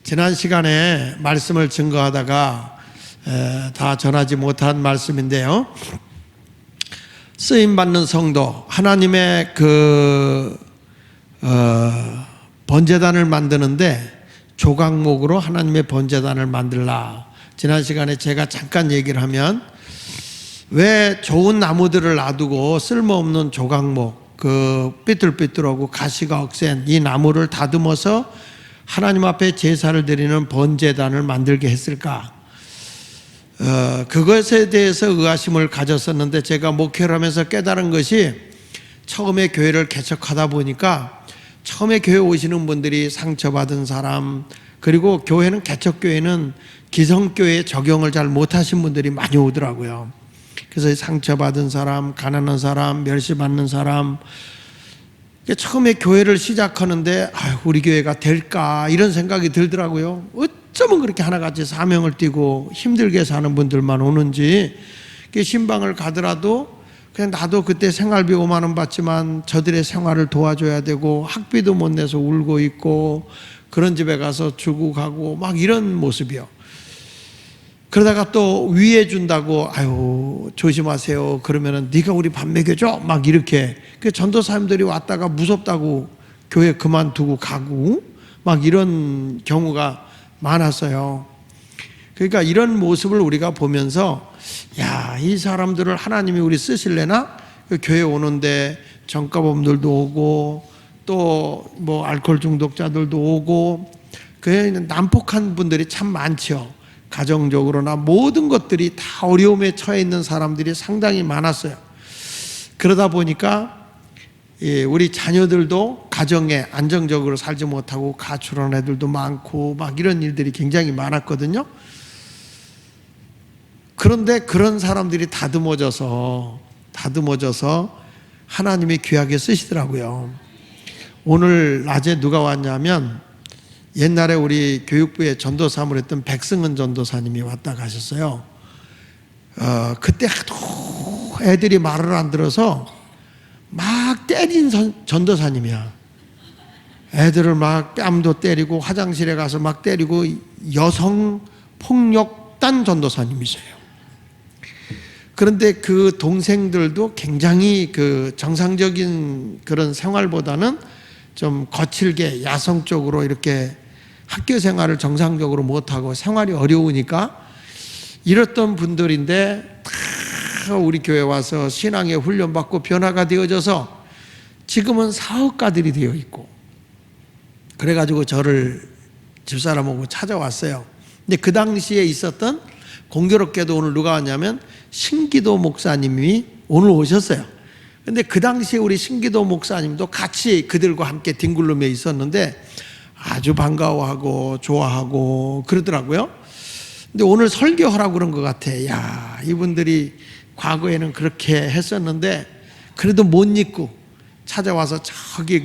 지난 시간에 말씀을 증거하다가 다 전하지 못한 말씀인데요. 쓰임받는 성도, 하나님의 번제단을 만드는데 조각목으로 하나님의 번제단을 만들라. 지난 시간에 제가 잠깐 얘기를 하면, 왜 좋은 나무들을 놔두고 쓸모없는 조각목, 삐뚤삐뚤하고 가시가 억센 이 나무를 다듬어서 하나님 앞에 제사를 드리는 번제단을 만들게 했을까? 그것에 대해서 의아심을 가졌었는데, 제가 목회를 하면서 깨달은 것이, 처음에 교회를 개척하다 보니까 처음에 교회 오시는 분들이 상처받은 사람, 그리고 교회는, 개척교회는 기성교회 적용을 잘 못하신 분들이 많이 오더라고요. 그래서 상처받은 사람, 가난한 사람, 멸시받는 사람, 처음에 교회를 시작하는데 우리 교회가 될까 이런 생각이 들더라고요. 어쩌면 그렇게 하나같이 사명을 띠고 힘들게 사는 분들만 오는지, 신방을 가더라도 그냥 나도 그때 생활비 5만 원 받지만 저들의 생활을 도와줘야 되고 학비도 못 내서 울고 있고, 그런 집에 가서 주고 가고 막 이런 모습이요. 그러다가 또 위해 준다고 조심하세요 그러면은 네가 우리 밥 먹여줘 막 이렇게, 전도사님들이 왔다가 무섭다고 교회 그만두고 가고 막 이런 경우가 많았어요. 그러니까 이런 모습을 우리가 보면서, 이 사람들을 하나님이 우리 쓰실래나? 교회 오는데 정가범들도 오고 또 뭐 알코올 중독자들도 오고, 교회에는 난폭한 분들이 참 많죠. 가정적으로나 모든 것들이 다 어려움에 처해 있는 사람들이 상당히 많았어요. 그러다 보니까 우리 자녀들도 가정에 안정적으로 살지 못하고 가출한 애들도 많고 막 이런 일들이 굉장히 많았거든요. 그런데 그런 사람들이 다듬어져서 하나님이 귀하게 쓰시더라고요. 오늘 낮에 누가 왔냐면, 옛날에 우리 교육부에 전도사를 했던 백승은 전도사님이 왔다 가셨어요. 그때 하도 애들이 말을 안 들어서 막 때린 전도사님이야. 애들을 막 뺨도 때리고 화장실에 가서 막 때리고 여성 폭력단 전도사님이세요. 그런데 그 동생들도 굉장히 정상적인 그런 생활보다는 좀 거칠게 야성적으로 이렇게 학교 생활을 정상적으로 못하고 생활이 어려우니까 이랬던 분들인데, 다 우리 교회 와서 신앙에 훈련받고 변화가 되어져서 지금은 사업가들이 되어 있고, 그래가지고 저를 집사람하고 찾아왔어요. 근데 그 당시에 있었던, 공교롭게도 오늘 누가 왔냐면 신기도 목사님이 오늘 오셨어요. 근데 그 당시에 우리 신기도 목사님도 같이 그들과 함께 뒹굴름에 있었는데 아주 반가워하고 좋아하고 그러더라고요. 근데 오늘 설교하라고 그런 것 같아. 이분들이 과거에는 그렇게 했었는데 그래도 못 잊고 찾아와서 저기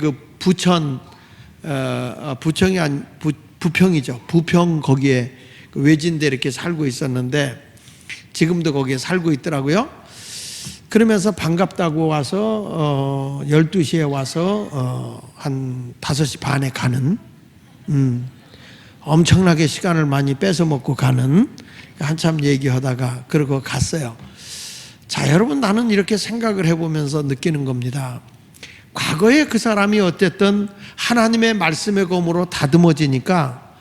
부평이죠. 부평 거기에 외진데 이렇게 살고 있었는데 지금도 거기에 살고 있더라고요. 그러면서 반갑다고 와서 12시에 와서 한 5시 반에 가는, 엄청나게 시간을 많이 뺏어 먹고 가는, 한참 얘기하다가 그러고 갔어요. 자, 여러분, 나는 이렇게 생각을 해보면서 느끼는 겁니다. 과거에 그 사람이 어쨌든 하나님의 말씀의 검으로 다듬어지니까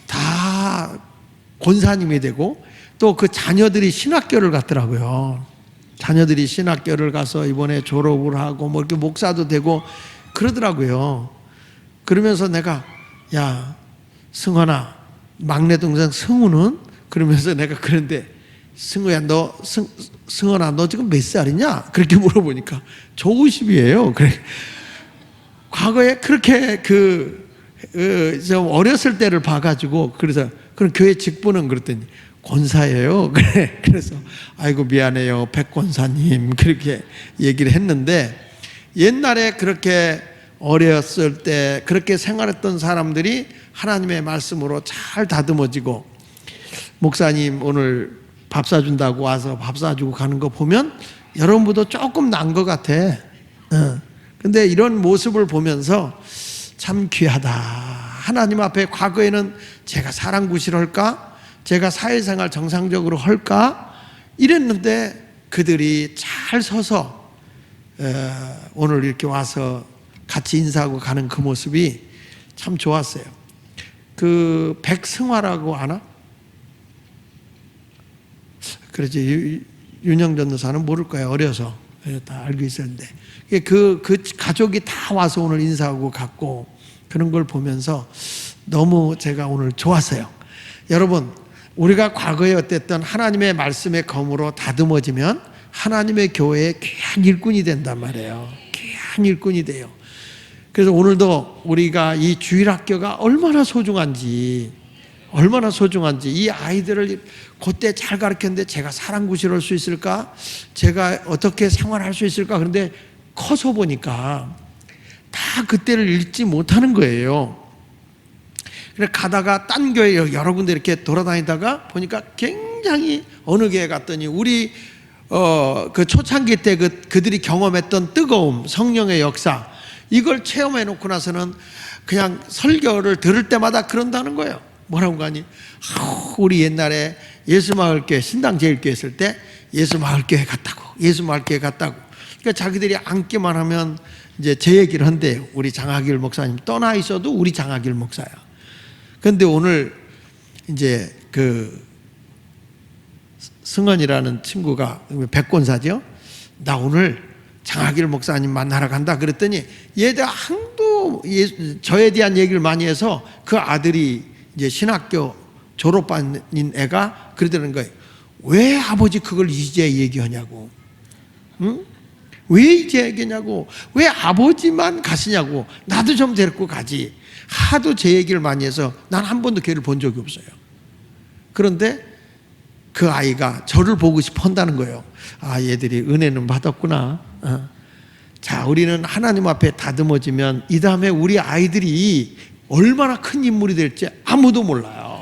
다 권사님이 되고, 또 그 자녀들이 신학교를 갔더라고요. 자녀들이 신학교를 가서 이번에 졸업을 하고 뭐 이렇게 목사도 되고 그러더라고요. 그러면서 내가, 승환아, 막내 동생 승우는? 그러면서 내가 그런데, 승우야, 승환아, 너 지금 몇 살이냐? 그렇게 물어보니까 저 50이에요. 그래. 과거에 그렇게 좀 어렸을 때를 봐가지고, 그래서 그럼 교회 직분은 그랬더니 권사예요. 그래. 그래서 아이고 미안해요, 백 권사님, 그렇게 얘기를 했는데, 옛날에 그렇게 어렸을 때 그렇게 생활했던 사람들이 하나님의 말씀으로 잘 다듬어지고, 목사님 오늘 밥 사준다고 와서 밥 사주고 가는 거 보면 여러분보다 조금 난 것 같아. 근데 이런 모습을 보면서 참 귀하다. 하나님 앞에 과거에는 제가 사랑구실할까? 제가 사회생활 정상적으로 할까? 이랬는데 그들이 잘 서서 오늘 이렇게 와서 같이 인사하고 가는 그 모습이 참 좋았어요. 그 백승화라고 아나? 그렇지. 윤영 전도사는 모를 거예요. 어려서 다 알고 있었는데 그 가족이 다 와서 오늘 인사하고 갔고 그런 걸 보면서 너무 제가 오늘 좋았어요. 여러분, 우리가 과거에 어땠던 하나님의 말씀의 검으로 다듬어지면 하나님의 교회의 귀한 일꾼이 된단 말이에요. 귀한 일꾼이 돼요. 그래서 오늘도 우리가 이 주일학교가 얼마나 소중한지 이 아이들을 그때 잘 가르쳤는데 제가 사랑구실할 수 있을까? 제가 어떻게 생활할 수 있을까? 그런데 커서 보니까 다 그때를 잊지 못하는 거예요. 그래서 가다가 딴 교회 여러 군데 이렇게 돌아다니다가 보니까 굉장히 어느 교회 갔더니 우리 그 초창기 때 그들이 경험했던 뜨거움, 성령의 역사 이걸 체험해 놓고 나서는 그냥 설교를 들을 때마다 그런다는 거예요. 뭐라고 하니? 우리 옛날에 예수마을교회 신당제일교회 했을 때 예수마을교회 갔다고. 그러니까 자기들이 앉기만 하면 이제 제 얘기를 한대요. 우리 장학일 목사님 떠나 있어도 우리 장학일 목사야. 그런데 오늘 이제 그 승원이라는 친구가 백권사죠. 나 오늘 장학일 목사님 만나러 간다 그랬더니 얘들 항도 저에 대한 얘기를 많이 해서 그 아들이 이제 신학교 졸업반인 애가 그러더라는 거예요. 왜 아버지 그걸 이제 얘기하냐고. 응? 왜 이제 얘기냐고. 왜 아버지만 가시냐고. 나도 좀 데리고 가지. 하도 제 얘기를 많이 해서 난 한 번도 걔를 본 적이 없어요. 그런데 그 아이가 저를 보고 싶어 한다는 거예요. 아, 얘들이 은혜는 받았구나. 자, 우리는 하나님 앞에 다듬어지면 이 다음에 우리 아이들이 얼마나 큰 인물이 될지 아무도 몰라요.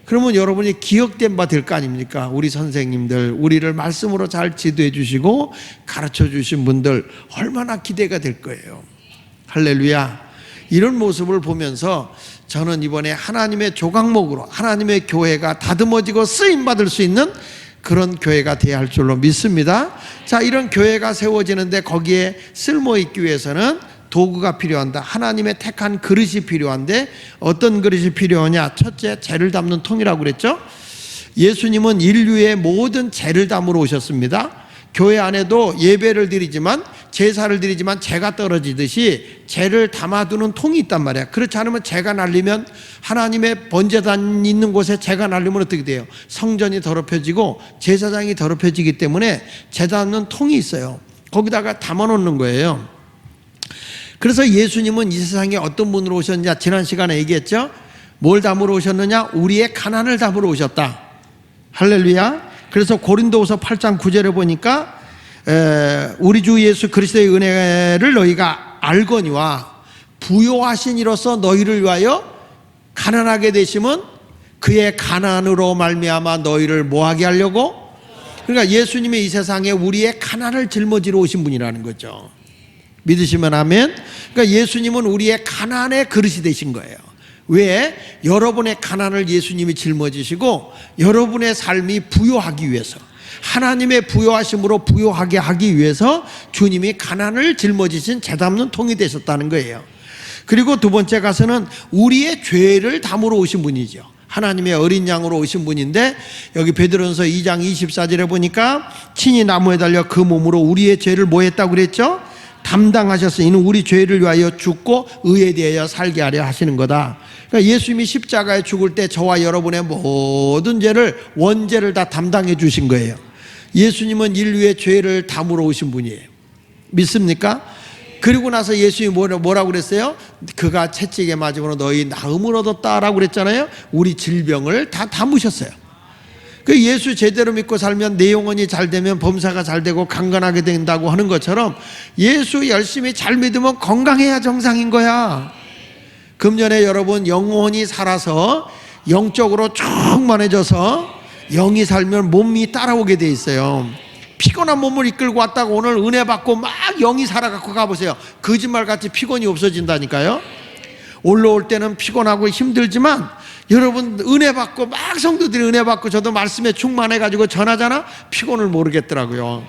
그러면 여러분이 기억된 바 될 거 아닙니까? 우리 선생님들, 우리를 말씀으로 잘 지도해 주시고 가르쳐 주신 분들 얼마나 기대가 될 거예요. 할렐루야. 이런 모습을 보면서 저는 이번에 하나님의 조각목으로 하나님의 교회가 다듬어지고 쓰임받을 수 있는 그런 교회가 되어야 할 줄로 믿습니다. 자, 이런 교회가 세워지는데 거기에 쓸모있기 위해서는 도구가 필요한다. 하나님의 택한 그릇이 필요한데 어떤 그릇이 필요하냐? 첫째, 죄를 담는 통이라고 그랬죠. 예수님은 인류의 모든 죄를 담으러 오셨습니다. 교회 안에도 예배를 드리지만 제사를 드리지만 죄가 떨어지듯이 죄를 담아두는 통이 있단 말이야. 그렇지 않으면 죄가 날리면 하나님의 번제단 있는 곳에 죄가 날리면 어떻게 돼요? 성전이 더럽혀지고 제사장이 더럽혀지기 때문에 죄 담는 통이 있어요. 거기다가 담아놓는 거예요. 그래서 예수님은 이 세상에 어떤 분으로 오셨냐? 지난 시간에 얘기했죠. 뭘 담으러 오셨느냐? 우리의 가난을 담으러 오셨다. 할렐루야. 그래서 고린도후서 8장 9절에 보니까 우리 주 예수 그리스도의 은혜를 너희가 알거니와 부요하신 이로써 너희를 위하여 가난하게 되심은 그의 가난으로 말미암아 너희를 뭐하게 하려고? 그러니까 예수님이 이 세상에 우리의 가난을 짊어지러 오신 분이라는 거죠. 믿으시면 아멘. 그러니까 예수님은 우리의 가난의 그릇이 되신 거예요. 왜? 여러분의 가난을 예수님이 짊어지시고 여러분의 삶이 부요하기 위해서, 하나님의 부요하심으로 부요하게 하기 위해서 주님이 가난을 짊어지신 죄 담는 통이 되셨다는 거예요. 그리고 두 번째 가서는 우리의 죄를 담으러 오신 분이죠. 하나님의 어린 양으로 오신 분인데 여기 베드로전서 2장 24절에 보니까 친히 나무에 달려 그 몸으로 우리의 죄를 뭐 했다고 그랬죠? 담당하셨으니 이는 우리 죄를 위하여 죽고 의에 대하여 살게 하려 하시는 거다. 그러니까 예수님이 십자가에 죽을 때 저와 여러분의 모든 죄를, 원죄를 다 담당해 주신 거예요. 예수님은 인류의 죄를 담으러 오신 분이에요. 믿습니까? 그리고 나서 예수님이 뭐라고 그랬어요? 그가 채찍에 맞음으로 너희 나음을 얻었다라고 그랬잖아요. 우리 질병을 다 담으셨어요. 그 예수 제대로 믿고 살면 내 영혼이 잘 되면 범사가 잘 되고 강건하게 된다고 하는 것처럼 예수 열심히 잘 믿으면 건강해야 정상인 거야. 금년에 여러분 영혼이 살아서 영적으로 충만해져서 영이 살면 몸이 따라오게 돼 있어요. 피곤한 몸을 이끌고 왔다가 오늘 은혜 받고 막 영이 살아갖고 가보세요. 거짓말같이 피곤이 없어진다니까요. 올라올 때는 피곤하고 힘들지만 여러분 은혜 받고 막 성도들이 은혜 받고 저도 말씀에 충만해가지고 전하잖아. 피곤을 모르겠더라고요.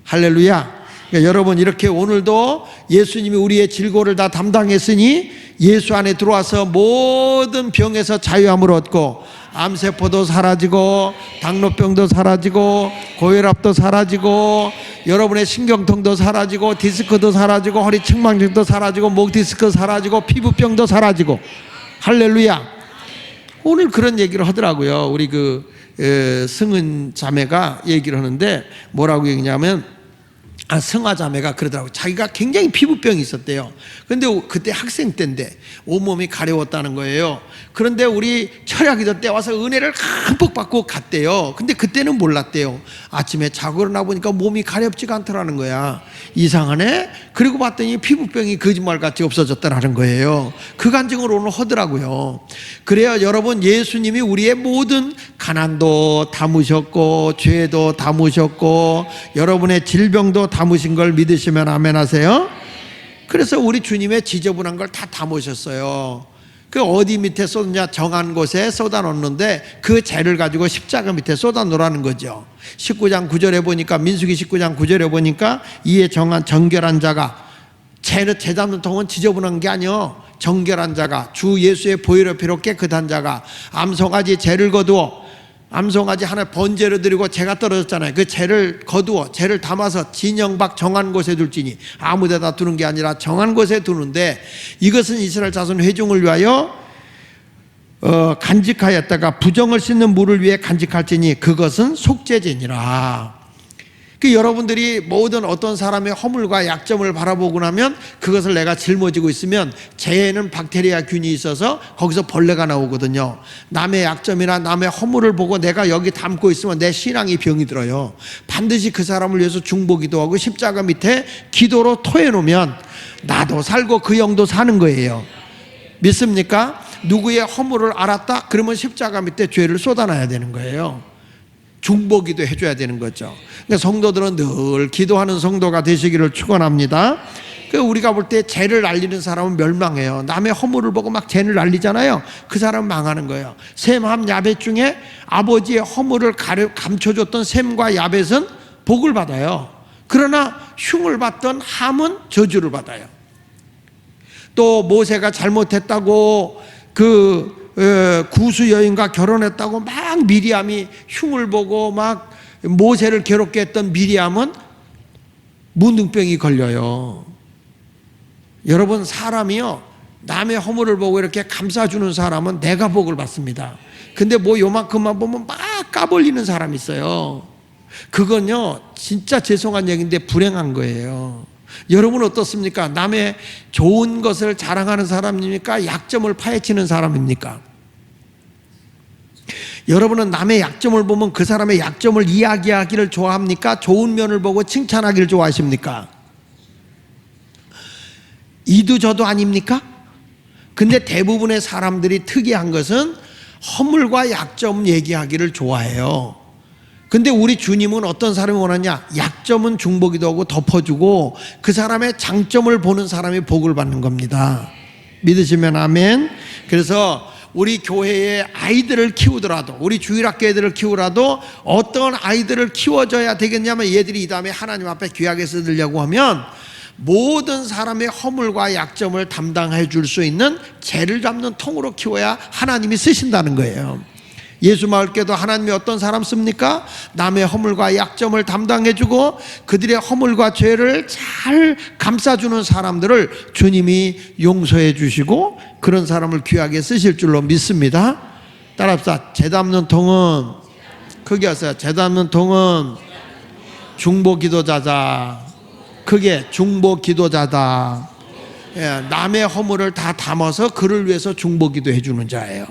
할렐루야. 그러니까 여러분 이렇게 오늘도 예수님이 우리의 질고를 다 담당했으니 예수 안에 들어와서 모든 병에서 자유함을 얻고 암세포도 사라지고 당뇨병도 사라지고 고혈압도 사라지고 여러분의 신경통도 사라지고 디스크도 사라지고 허리 측만증도 사라지고 목 디스크 사라지고 피부병도 사라지고 할렐루야. 오늘 그런 얘기를 하더라고요. 우리 승은 자매가 얘기를 하는데 뭐라고 얘기냐면 승화 자매가 그러더라고요. 자기가 굉장히 피부병이 있었대요. 근데 그때 학생 때인데 온몸이 가려웠다는 거예요. 그런데 우리 철야기도 때 와서 은혜를 흠뻑 받고 갔대요. 근데 그때는 몰랐대요. 아침에 자고 일어나 보니까 몸이 가렵지가 않더라는 거야. 이상하네? 그리고 봤더니 피부병이 거짓말같이 없어졌다는 거예요. 그 간증을 오늘 하더라고요. 그래야 여러분 예수님이 우리의 모든 가난도 담으셨고 죄도 담으셨고 여러분의 질병도 담으신 걸 믿으시면 아멘 하세요. 그래서 우리 주님의 지저분한 걸 다 담으셨어요. 그 어디 밑에 쏟냐? 정한 곳에 쏟아 놓는데 그 재를 가지고 십자가 밑에 쏟아 놓으라는 거죠. 19장 9절에 보니까 민수기 19장 9절에 보니까 이에 정한 정결한 자가 재 잡는 통은 지저분한 게 아니요. 정결한 자가 주 예수의 보혈의 피로 깨끗한 자가 암송아지 재를 거두어 암송아지 하나 번제로 드리고 재가 떨어졌잖아요. 그 재를 거두어 재를 담아서 진영 밖 정한 곳에 둘지니 아무 데다 두는 게 아니라 정한 곳에 두는데 이것은 이스라엘 자손 회중을 위하여 간직하였다가 부정을 씻는 물을 위해 간직할지니 그것은 속죄제니라. 여러분들이 모든 어떤 사람의 허물과 약점을 바라보고 나면 그것을 내가 짊어지고 있으면 재에는 박테리아 균이 있어서 거기서 벌레가 나오거든요. 남의 약점이나 남의 허물을 보고 내가 여기 담고 있으면 내 신앙이 병이 들어요. 반드시 그 사람을 위해서 중보기도 하고 십자가 밑에 기도로 토해놓으면 나도 살고 그 영도 사는 거예요. 믿습니까? 누구의 허물을 알았다? 그러면 십자가 밑에 죄를 쏟아놔야 되는 거예요. 중보기도 해줘야 되는 거죠. 그러니까 성도들은 늘 기도하는 성도가 되시기를 축원합니다. 우리가 볼 때 죄를 알리는 사람은 멸망해요. 남의 허물을 보고 막 죄를 알리잖아요. 그 사람은 망하는 거예요. 셈, 함, 야벳 중에 아버지의 허물을 감춰줬던 셈과 야벳은 복을 받아요. 그러나 흉을 받던 함은 저주를 받아요. 또 모세가 잘못했다고 구수 여인과 결혼했다고 막 미리암이 흉을 보고 막 모세를 괴롭게 했던 미리암은 문둥병이 걸려요. 여러분 사람이요 남의 허물을 보고 이렇게 감싸주는 사람은 내가 복을 받습니다. 근데 뭐 요만큼만 보면 막 까불리는 사람이 있어요. 그건요 진짜 죄송한 얘기인데 불행한 거예요. 여러분 어떻습니까? 남의 좋은 것을 자랑하는 사람입니까? 약점을 파헤치는 사람입니까? 여러분은 남의 약점을 보면 그 사람의 약점을 이야기하기를 좋아합니까? 좋은 면을 보고 칭찬하기를 좋아하십니까? 이도 저도 아닙니까? 근데 대부분의 사람들이 특이한 것은 허물과 약점 얘기하기를 좋아해요. 근데 우리 주님은 어떤 사람이 원하냐? 약점은 중보기도 하고 덮어주고 그 사람의 장점을 보는 사람이 복을 받는 겁니다. 믿으시면 아멘. 그래서 우리 교회의 아이들을 키우더라도 우리 주일학교 애들을 키우라도 어떤 아이들을 키워줘야 되겠냐면 얘들이 이 다음에 하나님 앞에 귀하게 쓰려고 하면 모든 사람의 허물과 약점을 담당해 줄 수 있는 재를 잡는 통으로 키워야 하나님이 쓰신다는 거예요. 예수마을교도 하나님이 어떤 사람 씁니까? 남의 허물과 약점을 담당해주고 그들의 허물과 죄를 잘 감싸주는 사람들을 주님이 용서해 주시고 그런 사람을 귀하게 쓰실 줄로 믿습니다. 따라합시다. 재 담는 통은 크게 하세요. 재 담는 통은 중보기도자다. 크게 중보기도자다. 남의 허물을 다 담아서 그를 위해서 중보기도 해주는 자예요.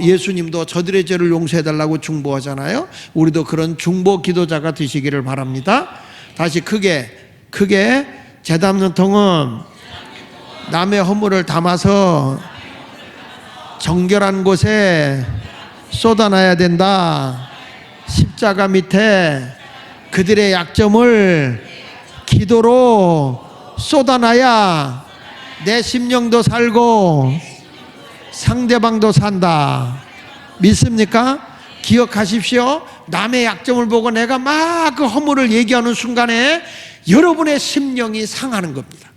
예수님도 저들의 죄를 용서해달라고 중보하잖아요. 우리도 그런 중보 기도자가 되시기를 바랍니다. 다시 크게 재 담는 통은 남의 허물을 담아서 정결한 곳에 쏟아놔야 된다. 십자가 밑에 그들의 약점을 기도로 쏟아놔야 내 심령도 살고 상대방도 산다. 믿습니까? 기억하십시오. 남의 약점을 보고 내가 막 그 허물을 얘기하는 순간에 여러분의 심령이 상하는 겁니다.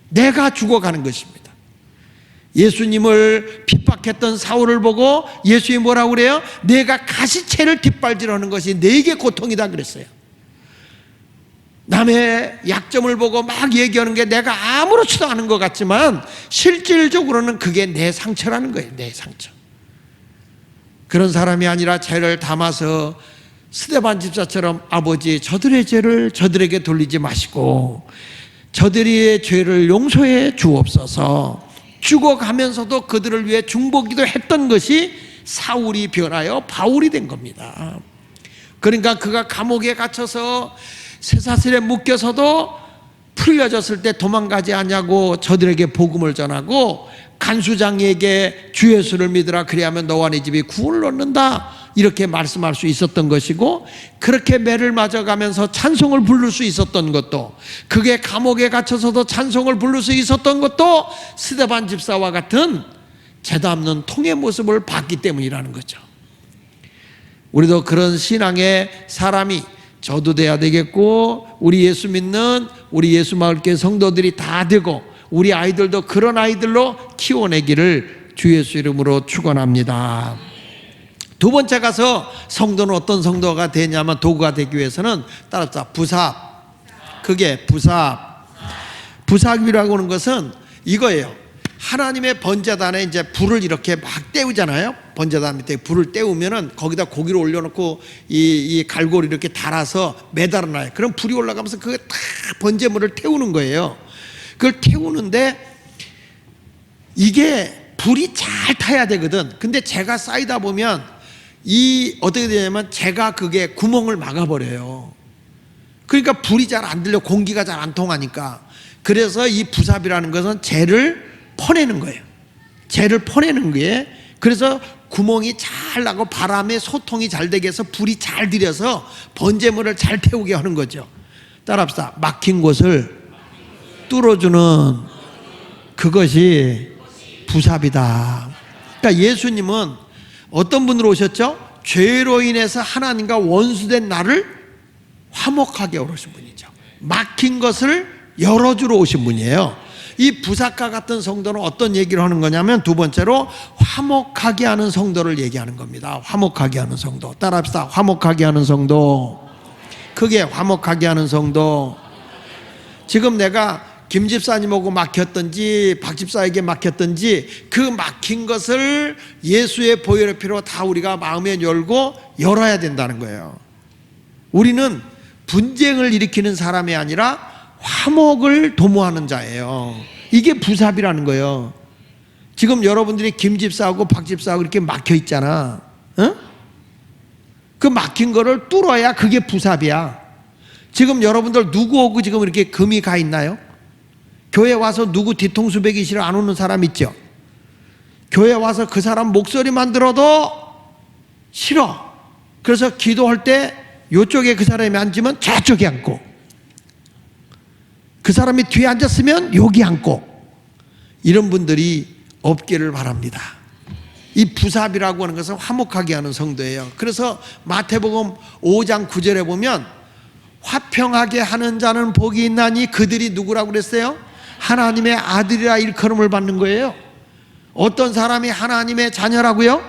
내가 죽어가는 것입니다. 예수님을 핍박했던 사울을 보고 예수님이 뭐라고 그래요? 내가 가시채를 뒷발질하는 것이 내게 고통이다 그랬어요. 남의 약점을 보고 막 얘기하는 게 내가 아무렇지도 않은 것 같지만 실질적으로는 그게 내 상처라는 거예요. 내 상처. 그런 사람이 아니라 죄를 담아서 스데반 집사처럼 아버지 저들의 죄를 저들에게 돌리지 마시고 저들의 죄를 용서해 주옵소서. 죽어가면서도 그들을 위해 중보기도 했던 것이 사울이 변하여 바울이 된 겁니다. 그러니까 그가 감옥에 갇혀서 쇠사슬에 묶여서도 풀려졌을 때 도망가지 않냐고 저들에게 복음을 전하고 간수장에게 주 예수를 믿으라 그리하면 너와 네 집이 구원을 얻는다 이렇게 말씀할 수 있었던 것이고, 그렇게 매를 맞아가면서 찬송을 부를 수 있었던 것도, 그게 감옥에 갇혀서도 찬송을 부를 수 있었던 것도 스데반 집사와 같은 죄 없는 통의 모습을 봤기 때문이라는 거죠. 우리도 그런 신앙의 사람이 저도 돼야 되겠고, 우리 예수 믿는 우리 예수마을교회 성도들이 다 되고 우리 아이들도 그런 아이들로 키워내기를 주 예수 이름으로 축원합니다. 두 번째 가서 성도는 어떤 성도가 되냐면, 도구가 되기 위해서는 따라서 부삽. 그게 부삽. 부삽이라고 하는 것은 이거예요. 하나님의 번제단에 이제 불을 이렇게 막 때우잖아요. 번제단 밑에 불을 때우면은 거기다 고기를 올려놓고 이 갈고리 이렇게 달아서 매달아놔요. 그럼 불이 올라가면서 그게 다 번제물을 태우는 거예요. 그걸 태우는데 이게 불이 잘 타야 되거든. 근데 재가 쌓이다 보면 어떻게 되냐면 재가 그게 구멍을 막아버려요. 그러니까 불이 잘 안 들려, 공기가 잘 안 통하니까. 그래서 이 부삽이라는 것은 재를 퍼내는 거예요. 재를 퍼내는 거예요. 그래서 구멍이 잘 나고 바람에 소통이 잘 되게 해서 불이 잘 들여서 번제물을 잘 태우게 하는 거죠. 따라합시다. 막힌 곳을 뚫어주는 그것이 부삽이다. 그러니까 예수님은 어떤 분으로 오셨죠? 죄로 인해서 하나님과 원수된 나를 화목하게 오신 분이죠. 막힌 것을 열어주러 오신 분이에요. 이 부삭과 같은 성도는 어떤 얘기를 하는 거냐면, 두 번째로 화목하게 하는 성도를 얘기하는 겁니다. 화목하게 하는 성도. 따라합시다. 화목하게 하는 성도. 크게 화목하게 하는 성도. 지금 내가 김 집사님하고 막혔든지 박 집사에게 막혔든지 그 막힌 것을 예수의 보혈의 피로 다 우리가 마음에 열어야 된다는 거예요. 우리는 분쟁을 일으키는 사람이 아니라 화목을 도모하는 자예요. 이게 부삽이라는 거예요. 지금 여러분들이 김 집사하고 박 집사하고 이렇게 막혀 있잖아. 어? 그 막힌 거를 뚫어야 그게 부삽이야. 지금 여러분들 누구하고 지금 이렇게 금이 가 있나요? 교회 와서 누구 뒤통수 베기 싫어 안 오는 사람 있죠? 교회 와서 그 사람 목소리만 들어도 싫어. 그래서 기도할 때 이쪽에 그 사람이 앉으면 저쪽에 앉고, 그 사람이 뒤에 앉았으면 여기 앉고, 이런 분들이 없기를 바랍니다. 이 부삽이라고 하는 것은 화목하게 하는 성도예요. 그래서 마태복음 5장 9절에 보면 화평하게 하는 자는 복이 있나니 그들이 누구라고 그랬어요? 하나님의 아들이라 일컬음을 받는 거예요. 어떤 사람이 하나님의 자녀라고요?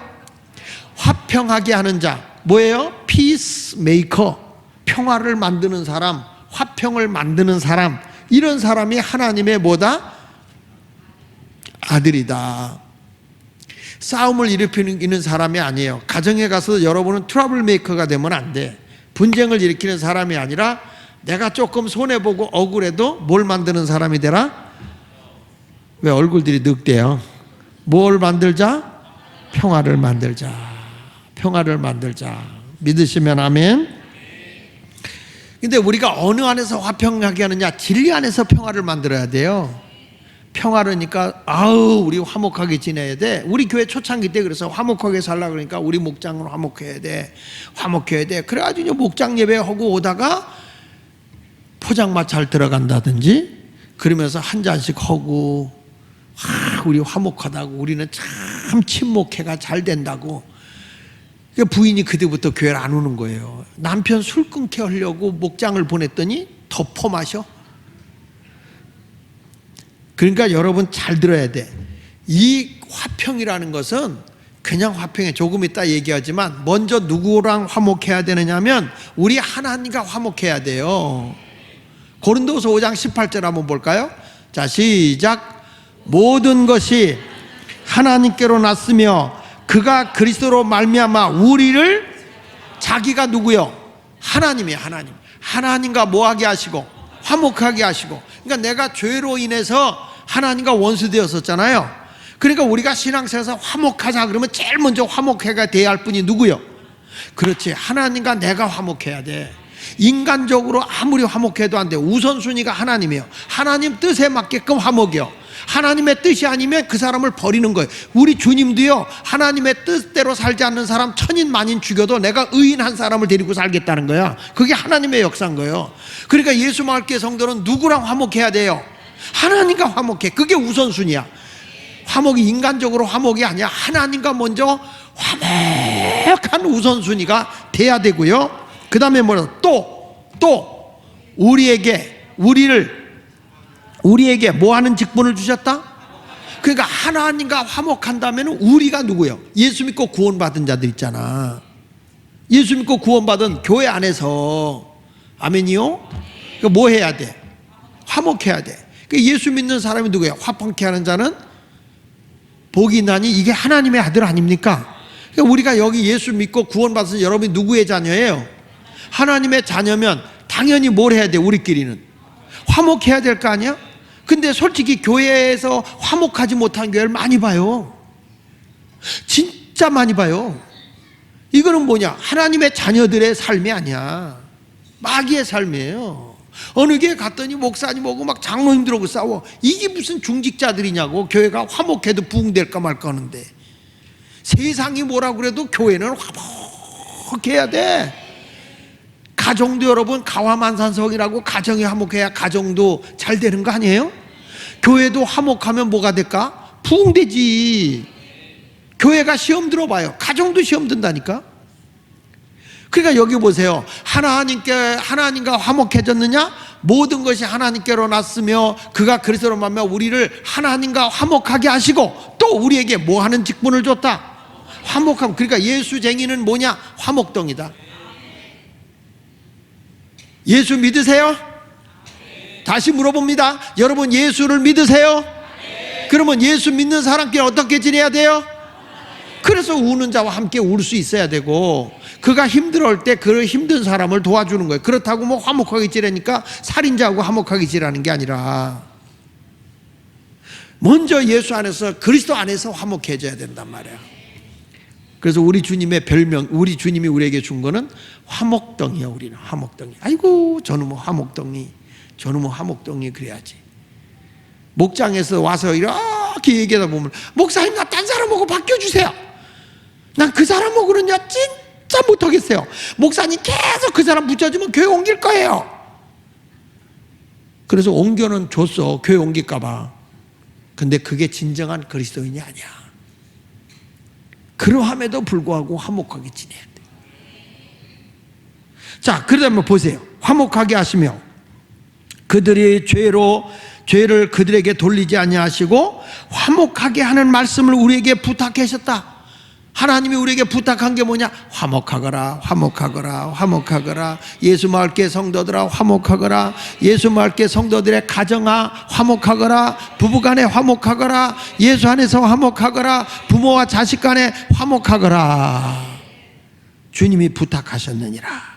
화평하게 하는 자. 뭐예요? 피스메이커. 평화를 만드는 사람, 화평을 만드는 사람. 이런 사람이 하나님의 뭐다? 아들이다. 싸움을 일으키는 사람이 아니에요. 가정에 가서 여러분은 트러블 메이커가 되면 안 돼. 분쟁을 일으키는 사람이 아니라 내가 조금 손해보고 억울해도 뭘 만드는 사람이 되라? 왜 얼굴들이 늑대요? 뭘 만들자? 평화를 만들자. 평화를 만들자. 믿으시면 아멘. 근데 우리가 어느 안에서 화평하게 하느냐? 진리 안에서 평화를 만들어야 돼요. 평화르니까 우리 화목하게 지내야 돼. 우리 교회 초창기 때 그래서 화목하게 살라 그러니까 우리 목장은 화목해야 돼. 화목해야 돼. 그래가지고 목장 예배하고 오다가 포장마차를 들어간다든지 그러면서 한 잔씩 하고, 우리 화목하다고, 우리는 참 친목회가 잘 된다고. 부인이 그때부터 교회를 안 오는 거예요. 남편 술 끊게 하려고 목장을 보냈더니 덮어 마셔. 그러니까 여러분 잘 들어야 돼. 이 화평이라는 것은 그냥 화평에 조금 이따 얘기하지만 먼저 누구랑 화목해야 되느냐면 우리 하나님과 화목해야 돼요. 고린도서 5장 18절 한번 볼까요? 자, 시작. 모든 것이 하나님께로 났으며 그가 그리스도로 말미암아 우리를, 자기가 누구요? 하나님이에요. 하나님. 하나님과 뭐하게 하시고 화목하게 하시고. 그러니까 내가 죄로 인해서 하나님과 원수되었었잖아요. 그러니까 우리가 신앙생활에서 화목하자 그러면 제일 먼저 화목해가 돼야 할 분이 누구요? 그렇지, 하나님과 내가 화목해야 돼. 인간적으로 아무리 화목해도 안 돼. 우선순위가 하나님이에요. 하나님 뜻에 맞게끔 화목이요. 하나님의 뜻이 아니면 그 사람을 버리는 거예요. 우리 주님도요, 하나님의 뜻대로 살지 않는 사람 천인 만인 죽여도 내가 의인 한 사람을 데리고 살겠다는 거야. 그게 하나님의 역사인 거예요. 그러니까 예수 마을교회 성도는 누구랑 화목해야 돼요? 하나님과 화목해. 그게 우선순위야. 화목이 인간적으로 화목이 아니야. 하나님과 먼저 화목한 우선순위가 돼야 되고요. 그 다음에 뭐라, 또 우리에게 뭐 하는 직분을 주셨다? 그러니까 하나님과 화목한다면 우리가 누구예요? 예수 믿고 구원받은 자들 있잖아. 예수 믿고 구원받은 교회 안에서, 아멘이요? 그러니까 뭐 해야 돼? 화목해야 돼. 그러니까 예수 믿는 사람이 누구예요? 화평케 하는 자는 복이 있나니, 이게 하나님의 아들 아닙니까? 그러니까 우리가 여기 예수 믿고 구원받은 여러분이 누구의 자녀예요? 하나님의 자녀면 당연히 뭘 해야 돼? 우리끼리는 화목해야 될 거 아니야? 근데 솔직히 교회에서 화목하지 못한 교회를 많이 봐요. 진짜 많이 봐요. 이거는 뭐냐? 하나님의 자녀들의 삶이 아니야. 마귀의 삶이에요. 어느 교회 갔더니 목사님하고 막 장로님들하고 싸워. 이게 무슨 중직자들이냐고. 교회가 화목해도 부흥될까 말까 하는데, 세상이 뭐라 그래도 교회는 화목해야 돼. 가정도 여러분 가화만산성이라고, 가정이 화목해야 가정도 잘 되는 거 아니에요? 교회도 화목하면 뭐가 될까? 부흥되지. 교회가 시험 들어봐요. 가정도 시험 든다니까. 그러니까 여기 보세요. 하나님과 화목해졌느냐? 모든 것이 하나님께로 났으며 그가 그리스도로 말미암아 우리를 하나님과 화목하게 하시고 또 우리에게 뭐 하는 직분을 줬다? 화목함. 그러니까 예수쟁이는 뭐냐? 화목덩이다. 예수 믿으세요? 다시 물어봅니다. 여러분 예수를 믿으세요? 그러면 예수 믿는 사람끼리 어떻게 지내야 돼요? 그래서 우는 자와 함께 울 수 있어야 되고, 그가 힘들어할 때 그 힘든 사람을 도와주는 거예요. 그렇다고 뭐 화목하게 지내니까 살인자하고 화목하게 지내는 게 아니라 먼저 예수 안에서, 그리스도 안에서 화목해져야 된단 말이야. 그래서 우리 주님의 별명, 우리 주님이 우리에게 준 거는 화목덩이야. 우리는 화목덩이. 아이고 저는 뭐 화목덩이, 저는 뭐 화목덩이 그래야지. 목장에서 와서 이렇게 얘기하다 보면, 목사님 나 딴 사람하고 바뀌어주세요. 난 그 사람하고 그러냐 진짜 못하겠어요. 목사님 계속 그 사람 붙여주면 교회 옮길 거예요. 그래서 옮겨는 줬어, 교회 옮길까 봐. 근데 그게 진정한 그리스도인이 아니야. 그러함에도 불구하고 화목하게 지내야 돼. 자, 그러면 보세요. 화목하게 하시며 그들의 죄를 그들에게 돌리지 아니하시고 화목하게 하는 말씀을 우리에게 부탁하셨다. 하나님이 우리에게 부탁한 게 뭐냐? 화목하거라, 화목하거라, 화목하거라. 예수 마을교회 성도들아 화목하거라. 예수 마을교회 성도들의 가정아 화목하거라. 부부간에 화목하거라. 예수 안에서 화목하거라. 부모와 자식 간에 화목하거라. 주님이 부탁하셨느니라.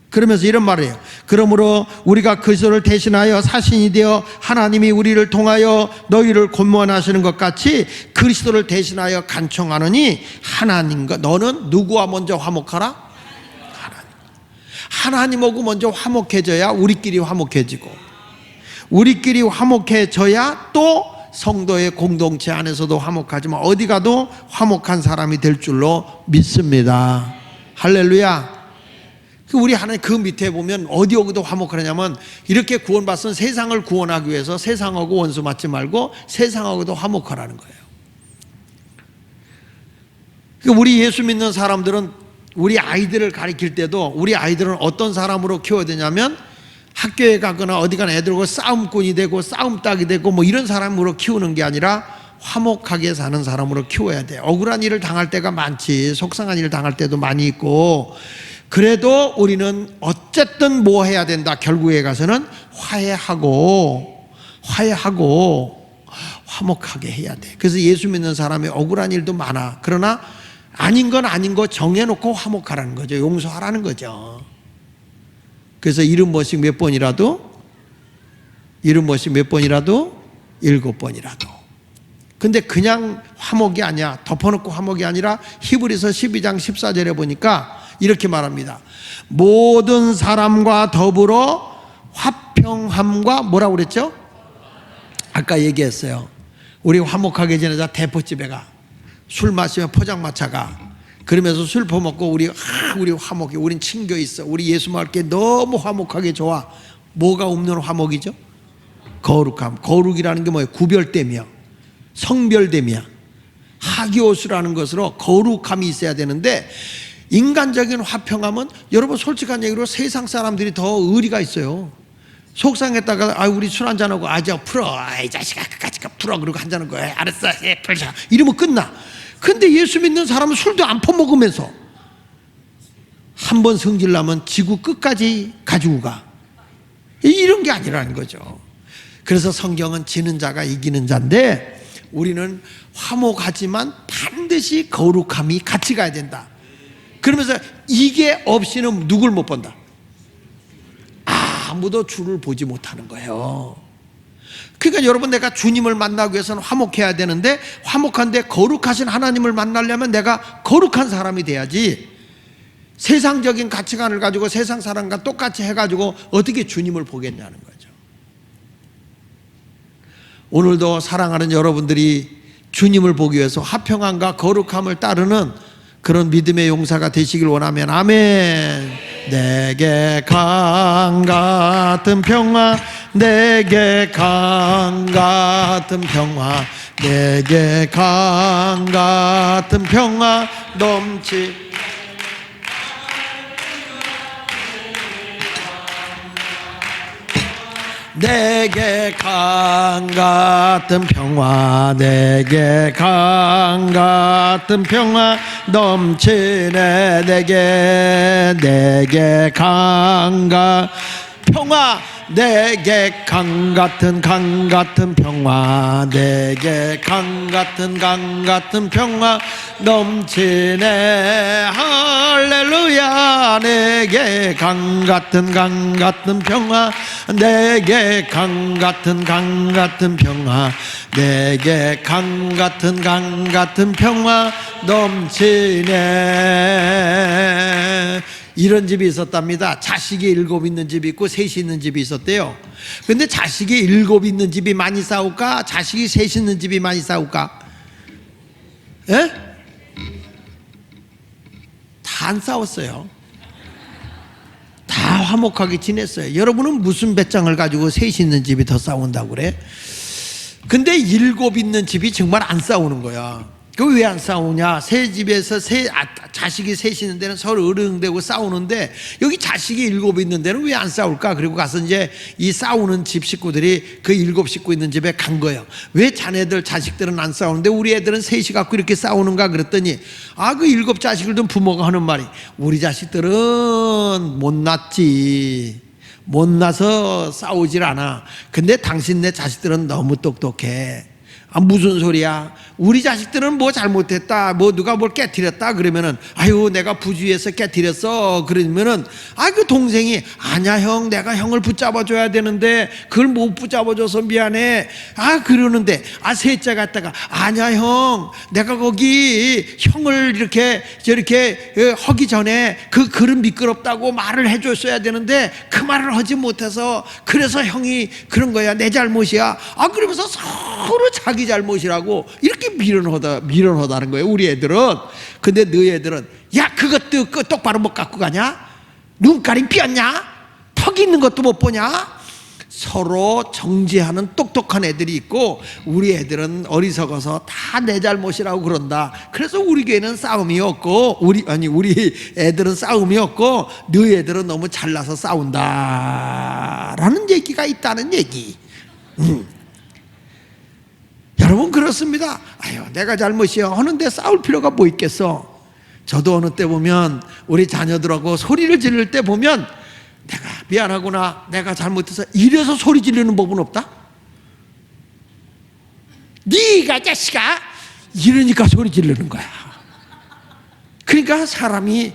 그러면서 이런 말을 해요. 그러므로 우리가 그리스도를 대신하여 사신이 되어 하나님이 우리를 통하여 너희를 권면하시는 것 같이 그리스도를 대신하여 간청하느니 하나님과, 너는 누구와 먼저 화목하라? 하나님하고 먼저 화목해져야 우리끼리 화목해지고, 우리끼리 화목해져야 또 성도의 공동체 안에서도 화목하지만 어디 가도 화목한 사람이 될 줄로 믿습니다. 할렐루야. 우리 하나님 그 밑에 보면 어디오고도 화목하냐면 이렇게 구원받은 세상을 구원하기 위해서 세상하고 원수 맞지 말고 세상하고도 화목하라는 거예요. 우리 예수 믿는 사람들은 우리 아이들을 가르칠 때도 우리 아이들은 어떤 사람으로 키워야 되냐면 학교에 가거나 어디 가나 애들하고 싸움꾼이 되고 싸움닭이 되고 뭐 이런 사람으로 키우는 게 아니라 화목하게 사는 사람으로 키워야 돼. 억울한 일을 당할 때가 많지, 속상한 일을 당할 때도 많이 있고, 그래도 우리는 어쨌든 뭐 해야 된다. 결국에 가서는 화해하고 화목하게 해야 돼. 그래서 예수 믿는 사람이 억울한 일도 많아. 그러나 아닌 건 아닌 거 정해놓고 화목하라는 거죠. 용서하라는 거죠. 그래서 70번씩 몇 번이라도 7번이라도. 근데 그냥 화목이 아니야. 덮어놓고 화목이 아니라 히브리서 12장 14절에 보니까 이렇게 말합니다. 모든 사람과 더불어 화평함과 뭐라고 그랬죠? 아까 얘기했어요. 우리 화목하게 지내자. 대포집에 가. 술 마시면 포장마차 가. 그러면서 술 퍼먹고 우리 화목해. 우린 친교 있어. 우리 예수 말게 너무 화목하게 좋아. 뭐가 없는 화목이죠? 거룩함. 거룩이라는 게 뭐예요? 구별됨이요. 성별됨이야. 하기오수라는 것으로 거룩함이 있어야 되는데 인간적인 화평함은 여러분 솔직한 얘기로 세상 사람들이 더 의리가 있어요. 속상했다가 우리 술 한잔하고 저 풀어. 이 자식아 끝까지 풀어. 그러고 한잔하는 거야. 알았어. 풀자. 이러면 끝나. 근데 예수 믿는 사람은 술도 안 퍼먹으면서 한 번 성질나면 지구 끝까지 가지고 가. 이런 게 아니라는 거죠. 그래서 성경은 지는 자가 이기는 자인데 우리는 화목하지만 반드시 거룩함이 같이 가야 된다. 그러면서 이게 없이는 누굴 못 본다? 아무도 주를 보지 못하는 거예요. 그러니까 여러분, 내가 주님을 만나기 위해서는 화목해야 되는데 화목한데 거룩하신 하나님을 만나려면 내가 거룩한 사람이 돼야지. 세상적인 가치관을 가지고 세상 사람과 똑같이 해가지고 어떻게 주님을 보겠냐는 거죠. 오늘도 사랑하는 여러분들이 주님을 보기 위해서 화평함과 거룩함을 따르는 그런 믿음의 용사가 되시길 원하면 아멘. 내게 강 같은 평화, 내게 강 같은 평화, 내게 강 같은 평화 넘치. 내게 강 같은 평화, 내게 강 같은 평화 넘치네. 내게 강 같은 평화, 내게 강 같은 평화, 내게 강 같은 평화 넘치네. 할렐루야. 내게 강 같은 평화, 내게 강 같은 평화, 내게 강 같은 평화 넘치네. 이런 집이 있었답니다. 자식이 7 있는 집이 있고 3 있는 집이 있었대요. 근데 자식이 7 있는 집이 많이 싸울까? 자식이 3 있는 집이 많이 싸울까? 예? 다 안 싸웠어요. 다 화목하게 지냈어요. 여러분은 무슨 배짱을 가지고 3 있는 집이 더 싸운다고 그래? 근데 7 있는 집이 정말 안 싸우는 거야. 그 왜 안 싸우냐? 새 집에서 자식이 3 있는 데는 서로 으르렁대고 싸우는데 여기 자식이 7 있는 데는 왜 안 싸울까? 그리고 가서 이제 이 싸우는 집 식구들이 그 7 식구 있는 집에 간 거예요. 왜 자네들 자식들은 안 싸우는데 우리 애들은 3이 갖고 이렇게 싸우는가? 그랬더니 그 7 자식을 둔 부모가 하는 말이, 우리 자식들은 못났지. 못나서 싸우질 않아. 근데 당신네 자식들은 너무 똑똑해. 무슨 소리야? 우리 자식들은 뭐 잘못했다, 뭐 누가 뭘 깨트렸다 그러면은 내가 부주의해서 깨트렸어 그러면은 그 동생이 아니야 형, 내가 형을 붙잡아 줘야 되는데 그걸 못 붙잡아 줘서 미안해 그러는데 셋째 갔다가 아니야 형, 내가 거기 형을 이렇게 저렇게 하기 전에 그 그릇 미끄럽다고 말을 해줬어야 되는데 그 말을 하지 못해서 그래서 형이 그런 거야, 내 잘못이야. 그러면서 서로 자기 잘못이라고 이렇게 미련하다는 거예요, 우리 애들은. 근데 너희 애들은 야, 그것도 똑바로 못 갖고 가냐? 눈깔이 삐었냐? 턱이 있는 것도 못 보냐? 서로 정죄하는 똑똑한 애들이 있고 우리 애들은 어리석어서 다 내 잘못이라고 그런다. 그래서 우리 교회는 싸움이 없고 우리 애들은 싸움이 없고 너희 애들은 너무 잘나서 싸운다라는 얘기가 있다는 얘기. 여러분 그렇습니다. 아유 내가 잘못이야 하는데 싸울 필요가 뭐 있겠어. 저도 어느 때 보면 우리 자녀들하고 소리를 지를 때 보면 내가 미안하구나, 내가 잘못해서 이래서 소리 지르는 법은 없다? 네가 자식아 이러니까 소리 지르는 거야. 그러니까 사람이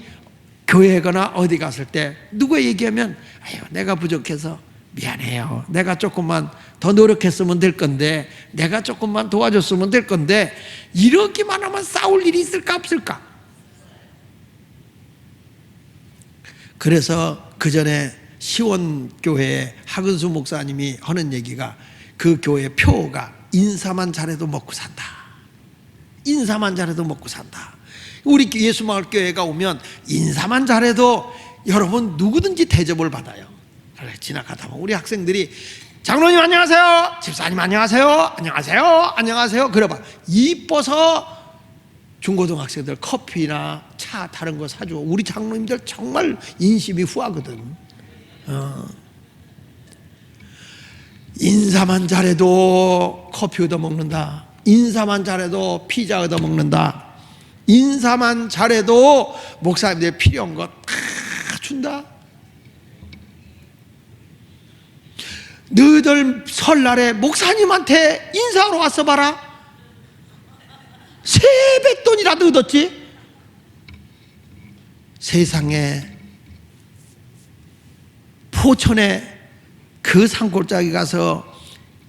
교회거나 어디 갔을 때 누구 얘기하면 아유 내가 부족해서 미안해요, 내가 조금만 더 노력했으면 될 건데, 내가 조금만 도와줬으면 될 건데, 이렇게만 하면 싸울 일이 있을까 없을까? 그래서 그 전에 시원교회 하근수 목사님이 하는 얘기가 그 교회 표어가 인사만 잘해도 먹고 산다. 인사만 잘해도 먹고 산다. 우리 예수마을교회가 오면 인사만 잘해도 여러분 누구든지 대접을 받아요. 그래, 지나가다 보면 우리 학생들이 장로님 안녕하세요, 집사님 안녕하세요, 안녕하세요, 안녕하세요. 그래봐 이뻐서 중고등학생들 커피나 차 다른 거 사줘. 우리 장로님들 정말 인심이 후하거든. 인사만 잘해도 커피 얻어먹는다. 인사만 잘해도 피자 얻어먹는다. 인사만 잘해도 목사님들 필요한 거 다 준다. 너희들 설날에 목사님한테 인사하러 왔어 봐라. 세뱃돈이라도 얻었지. 세상에 포천에 그 산골짜기 가서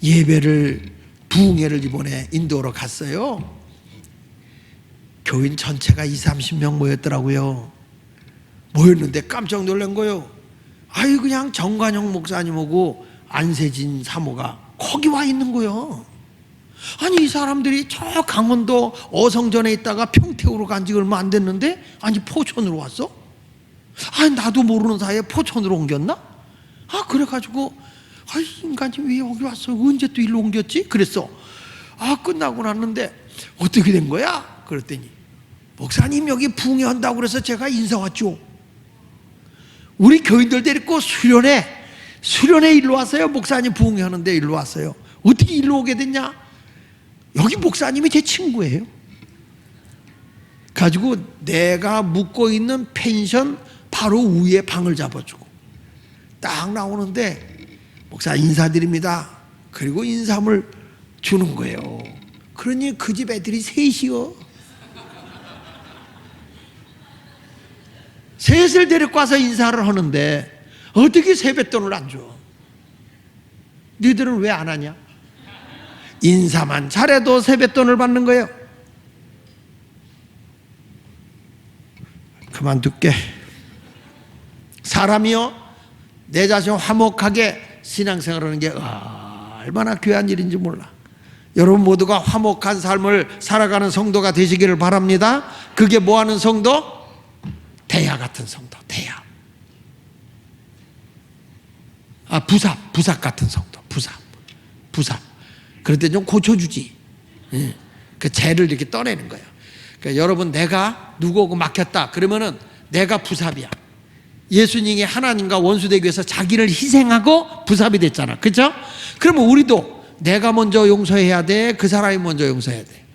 예배를 부흥회를 이번에 인도로 갔어요. 교인 전체가 20-30명 모였더라고요. 모였는데 깜짝 놀란 거예요. 아유 그냥 정관영 목사님하고 안세진 사모가 거기 와 있는 거예요. 아니 이 사람들이 저 강원도 어성전에 있다가 평택으로 간 지 얼마 안 됐는데 아니 포천으로 왔어? 아니 나도 모르는 사이에 포천으로 옮겼나? 아 그래가지고 아 인간이 왜 여기 왔어? 언제 또 일로 옮겼지? 그랬어. 아 끝나고 났는데 어떻게 된 거야? 그랬더니 목사님 여기 부흥회 한다고 그래서 제가 인사 왔죠. 우리 교인들 데리고 수련회 일로 왔어요. 목사님 부흥회 하는데 일로 왔어요. 어떻게 일로 오게 됐냐? 여기 목사님이 제 친구예요. 가지고 내가 묵고 있는 펜션 바로 위에 방을 잡아주고 딱 나오는데 목사 인사드립니다. 그리고 인삼을 주는 거예요. 그러니 그 집 애들이 셋이요. 셋을 데리고 와서 인사를 하는데 어떻게 세뱃돈을 안 줘? 너희들은 왜 안 하냐? 인사만 잘해도 세뱃돈을 받는 거예요. 그만둘게. 사람이요 내 자신 화목하게 신앙생활하는 게 얼마나 귀한 일인지 몰라. 여러분 모두가 화목한 삶을 살아가는 성도가 되시기를 바랍니다. 그게 뭐하는 성도? 대야 같은 성도. 대야. 부삽 같은 성도. 부삽. 그럴 때 좀 고쳐주지. 그 죄를 이렇게 떠내는 거예요. 그러니까 여러분 내가 누구하고 막혔다 그러면은 내가 부삽이야. 예수님이 하나님과 원수되기 위해서 자기를 희생하고 부삽이 됐잖아. 그렇죠? 그러면 우리도 내가 먼저 용서해야 돼? 그 사람이 먼저 용서해야 돼?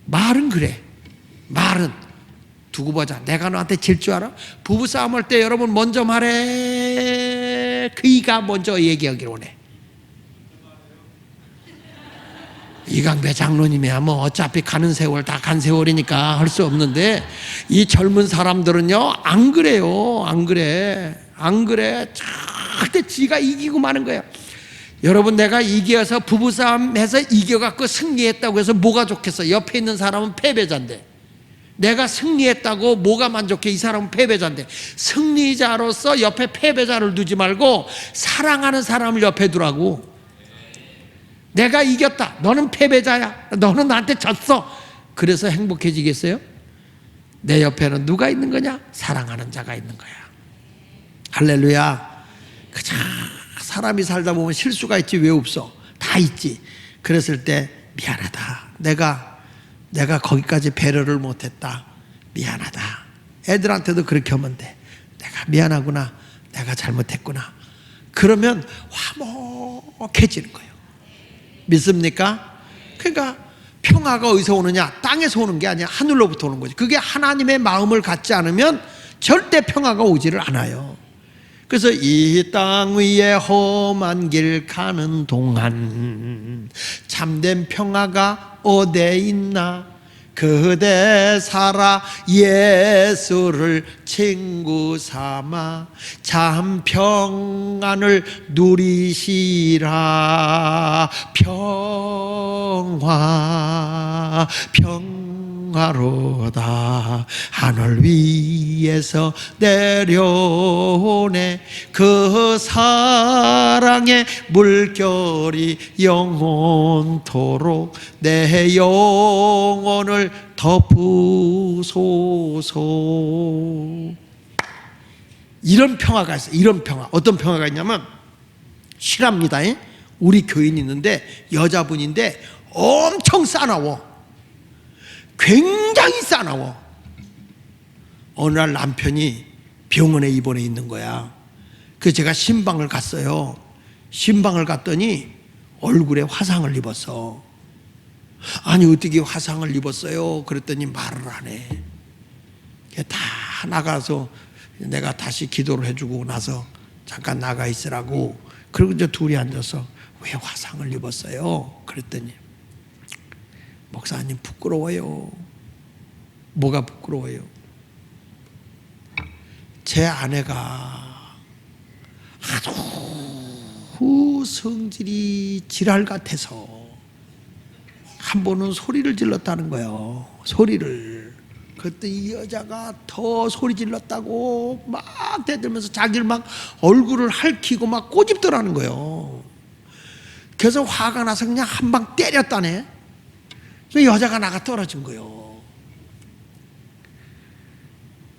말은 그래. 말은 두고 보자. 내가 너한테 질 줄 알아? 부부싸움 할 때 여러분 먼저 말해. 그이가 먼저 얘기하기를 원해. 이강배 장로님이야 뭐 어차피 가는 세월 다 간 세월이니까 할 수 없는데 이 젊은 사람들은요 안 그래요. 안 그래. 절대 지가 이기고 마는 거예요. 여러분 내가 이겨서 부부싸움 해서 이겨갖고 승리했다고 해서 뭐가 좋겠어? 옆에 있는 사람은 패배자인데 내가 승리했다고 뭐가 만족해? 이 사람은 패배자인데 승리자로서 옆에 패배자를 두지 말고 사랑하는 사람을 옆에 두라고. 내가 이겼다. 너는 패배자야. 너는 나한테 졌어. 그래서 행복해지겠어요? 내 옆에는 누가 있는 거냐? 사랑하는 자가 있는 거야. 할렐루야. 그저 사람이 살다 보면 실수가 있지 왜 없어? 다 있지. 그랬을 때 미안하다. 내가 거기까지 배려를 못했다. 미안하다. 애들한테도 그렇게 하면 돼. 내가 미안하구나. 내가 잘못했구나. 그러면 화목해지는 거예요. 믿습니까? 그러니까 평화가 어디서 오느냐? 땅에서 오는 게 아니야. 하늘로부터 오는 거지. 그게 하나님의 마음을 갖지 않으면 절대 평화가 오지를 않아요. 그래서 이 땅 위에 험한 길 가는 동안 참된 평화가 어디에 있나? 그대 살아 예수를 친구 삼아 참 평안을 누리시라. 평화로다. 하늘 위에서 내려오네. 그 사랑의 물결이 영원토록 내 영혼을 덮으소서. 이런 평화가 있어요. 이런 평화. 어떤 평화가 있냐면 실합니다. 우리 교인이 있는데 여자분인데 엄청 싸나워. 굉장히 싸나워. 어느 날 남편이 병원에 입원해 있는 거야. 그래서 제가 신방을 갔어요. 신방을 갔더니 얼굴에 화상을 입었어. 아니 어떻게 화상을 입었어요? 그랬더니 말을 안 해. 다 나가서 내가 다시 기도를 해주고 나서 잠깐 나가 있으라고. 그리고 이제 둘이 앉아서 왜 화상을 입었어요? 그랬더니 목사님 부끄러워요. 뭐가 부끄러워요? 제 아내가 아주 성질이 지랄 같아서 한 번은 소리를 질렀다는 거예요. 소리를. 그때 이 여자가 더 소리 질렀다고 막 대들면서 자기를 막 얼굴을 핥히고 막 꼬집더라는 거예요. 그래서 화가 나서 그냥 한 방 때렸다네. 그 여자가 나가 떨어진 거예요.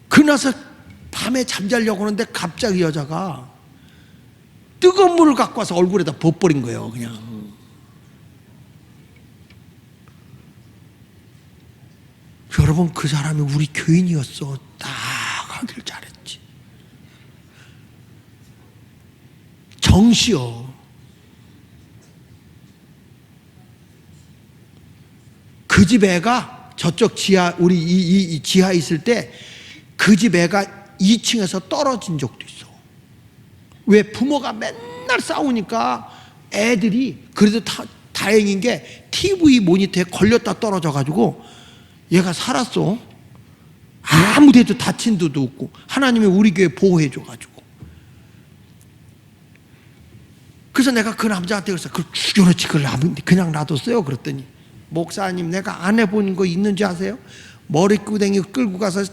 그나서 밤에 잠자려고 하는데 갑자기 여자가 뜨거운 물을 갖고 와서 얼굴에다 부어버린 거예요. 그냥. 여러분 그 사람이 우리 교인이었어. 딱 하길 잘했지. 정시여. 그 집 애가 저쪽 지하 우리 이 지하에 있을 때 그 집 애가 2층에서 떨어진 적도 있어. 왜? 부모가 맨날 싸우니까 애들이 그래도 다행인 게 TV 모니터에 걸렸다 떨어져 가지고 얘가 살았어. 아무 데도 다친 데도 없고 하나님이 우리 교회 보호해 줘가지고. 그래서 내가 그 남자한테 그랬어. 그걸 죽여놓지 그걸 그냥 놔뒀어요. 그랬더니 목사님 내가 안 해본 거 있는지 아세요? 머리끄댕이 끌고 가서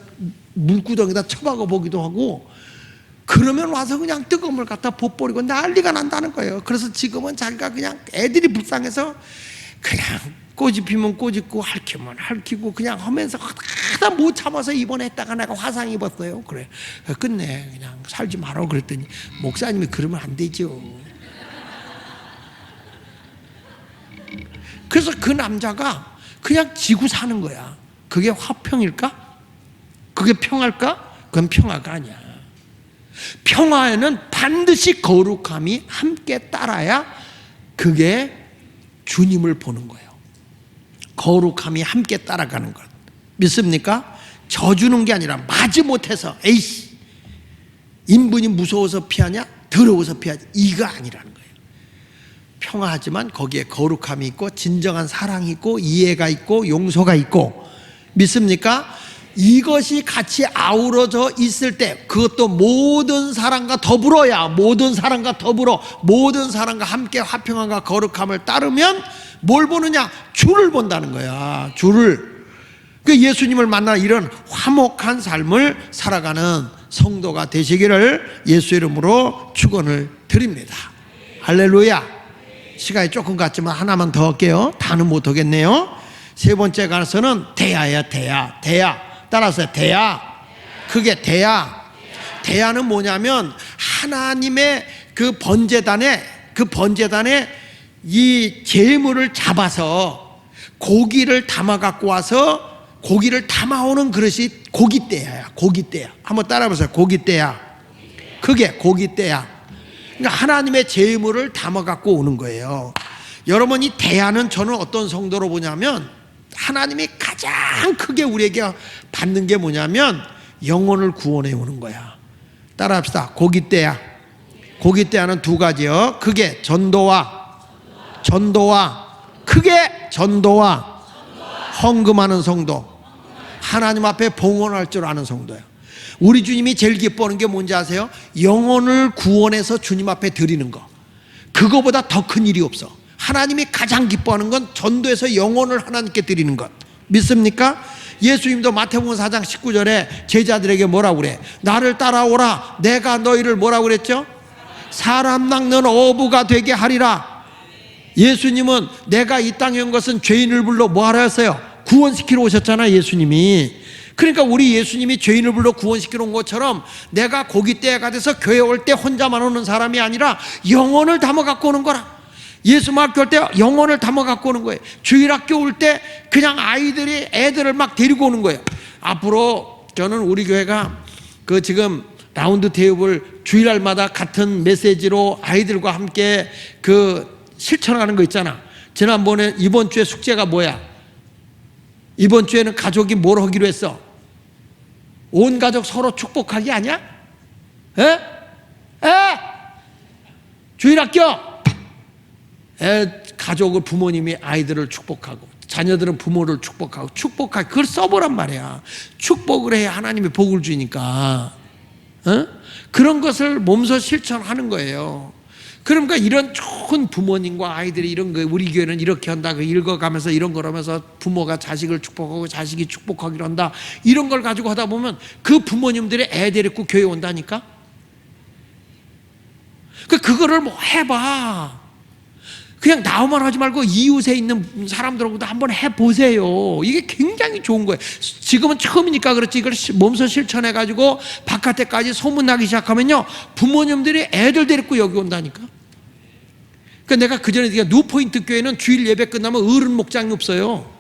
물구덩이다 처박아 보기도 하고 그러면 와서 그냥 뜨거운 물 갖다 부어버리고 난리가 난다는 거예요. 그래서 지금은 자기가 그냥 애들이 불쌍해서 그냥 꼬집히면 꼬집고 핥히면 핥히고 그냥 하면서 하다 못 참아서 입원했다가 내가 화상 입었어요. 그래 끝내 그냥 살지 말라고 그랬더니 목사님이 그러면 안 되죠. 그래서 그 남자가 그냥 지고 사는 거야. 그게 화평일까? 그게 평화일까? 그건 평화가 아니야. 평화에는 반드시 거룩함이 함께 따라야 그게 주님을 보는 거예요. 거룩함이 함께 따라가는 것. 믿습니까? 져주는 게 아니라 마지못해서 에이씨 인분이 무서워서 피하냐? 더러워서 피하지. 이거 아니라는 거예요. 평화하지만 거기에 거룩함이 있고 진정한 사랑이 있고 이해가 있고 용서가 있고. 믿습니까? 이것이 같이 아우러져 있을 때 그것도 모든 사람과 더불어야 모든 사람과 더불어 모든 사람과 함께 화평함과 거룩함을 따르면 뭘 보느냐? 주를 본다는 거야. 주를. 그 예수님을 만나 이런 화목한 삶을 살아가는 성도가 되시기를 예수 이름으로 축원을 드립니다. 할렐루야. 시간이 조금 갔지만 하나만 더 할게요. 다는 못 하겠네요. 세 번째 가서는 대야야. 대야. 따라서 대야. 그게 대야. 대야는 뭐냐면 하나님의 그 번제단에 이 제물을 잡아서 고기를 담아 갖고 와서 고기를 담아오는 그릇이 고깃대야야. 고깃대야. 한번 따라해보세요. 고깃대야. 그게 고깃대야. 그러니까 하나님의 제물을 담아 갖고 오는 거예요. 여러분, 이 대야는 저는 어떤 성도로 보냐면 하나님이 가장 크게 우리에게 받는 게 뭐냐면 영혼을 구원해 오는 거야. 따라합시다. 고깃대야. 고깃대야는 두 가지요. 크게 전도와 크게 전도와 헌금하는 성도. 하나님 앞에 봉헌할 줄 아는 성도야. 우리 주님이 제일 기뻐하는 게 뭔지 아세요? 영혼을 구원해서 주님 앞에 드리는 거. 그거보다 더 큰 일이 없어. 하나님이 가장 기뻐하는 건 전도해서 영혼을 하나님께 드리는 것. 믿습니까? 예수님도 마태복음 4장 19절에 제자들에게 뭐라고 그래? 나를 따라오라. 내가 너희를 뭐라고 그랬죠? 사람 낚는 어부가 되게 하리라. 예수님은 내가 이 땅에 온 것은 죄인을 불러 뭐 하라 했어요? 구원시키러 오셨잖아, 예수님이. 그러니까 우리 예수님이 죄인을 불러 구원시키러 온 것처럼 내가 고깃대가 돼서 교회 올 때 혼자만 오는 사람이 아니라 영혼을 담아 갖고 오는 거라. 예수 학교 올 때 영혼을 담아 갖고 오는 거예요. 주일학교 올 때 그냥 애들을 막 데리고 오는 거예요. 앞으로 저는 우리 교회가 그 지금 라운드 테이블 주일날마다 같은 메시지로 아이들과 함께 그 실천하는 거 있잖아. 지난번에 이번 주에 숙제가 뭐야? 이번 주에는 가족이 뭘 하기로 했어? 온 가족 서로 축복하기 아니야? 에? 주일학교! 가족을 부모님이 아이들을 축복하고 자녀들은 부모를 축복하고 축복하고 그걸 써보란 말이야. 축복을 해야 하나님의 복을 주니까. 그런 것을 몸소 실천하는 거예요. 그러니까 이런 좋은 부모님과 아이들이 이런 거 우리 교회는 이렇게 한다 읽어가면서 이런 걸 하면서 부모가 자식을 축복하고 자식이 축복하기로 한다 이런 걸 가지고 하다 보면 그 부모님들의 애 데리고 교회 온다니까. 그거를 뭐 해봐. 그냥 나만 하지 말고 이웃에 있는 사람들하고도 한번 해보세요. 이게 굉장히 좋은 거예요. 지금은 처음이니까 그렇지 이걸 몸소 실천해가지고 바깥에까지 소문나기 시작하면요 부모님들이 애들 데리고 여기 온다니까. 그러니까 내가 그전에 뉴포인트 교회는 주일 예배 끝나면 어른 목장이 없어요.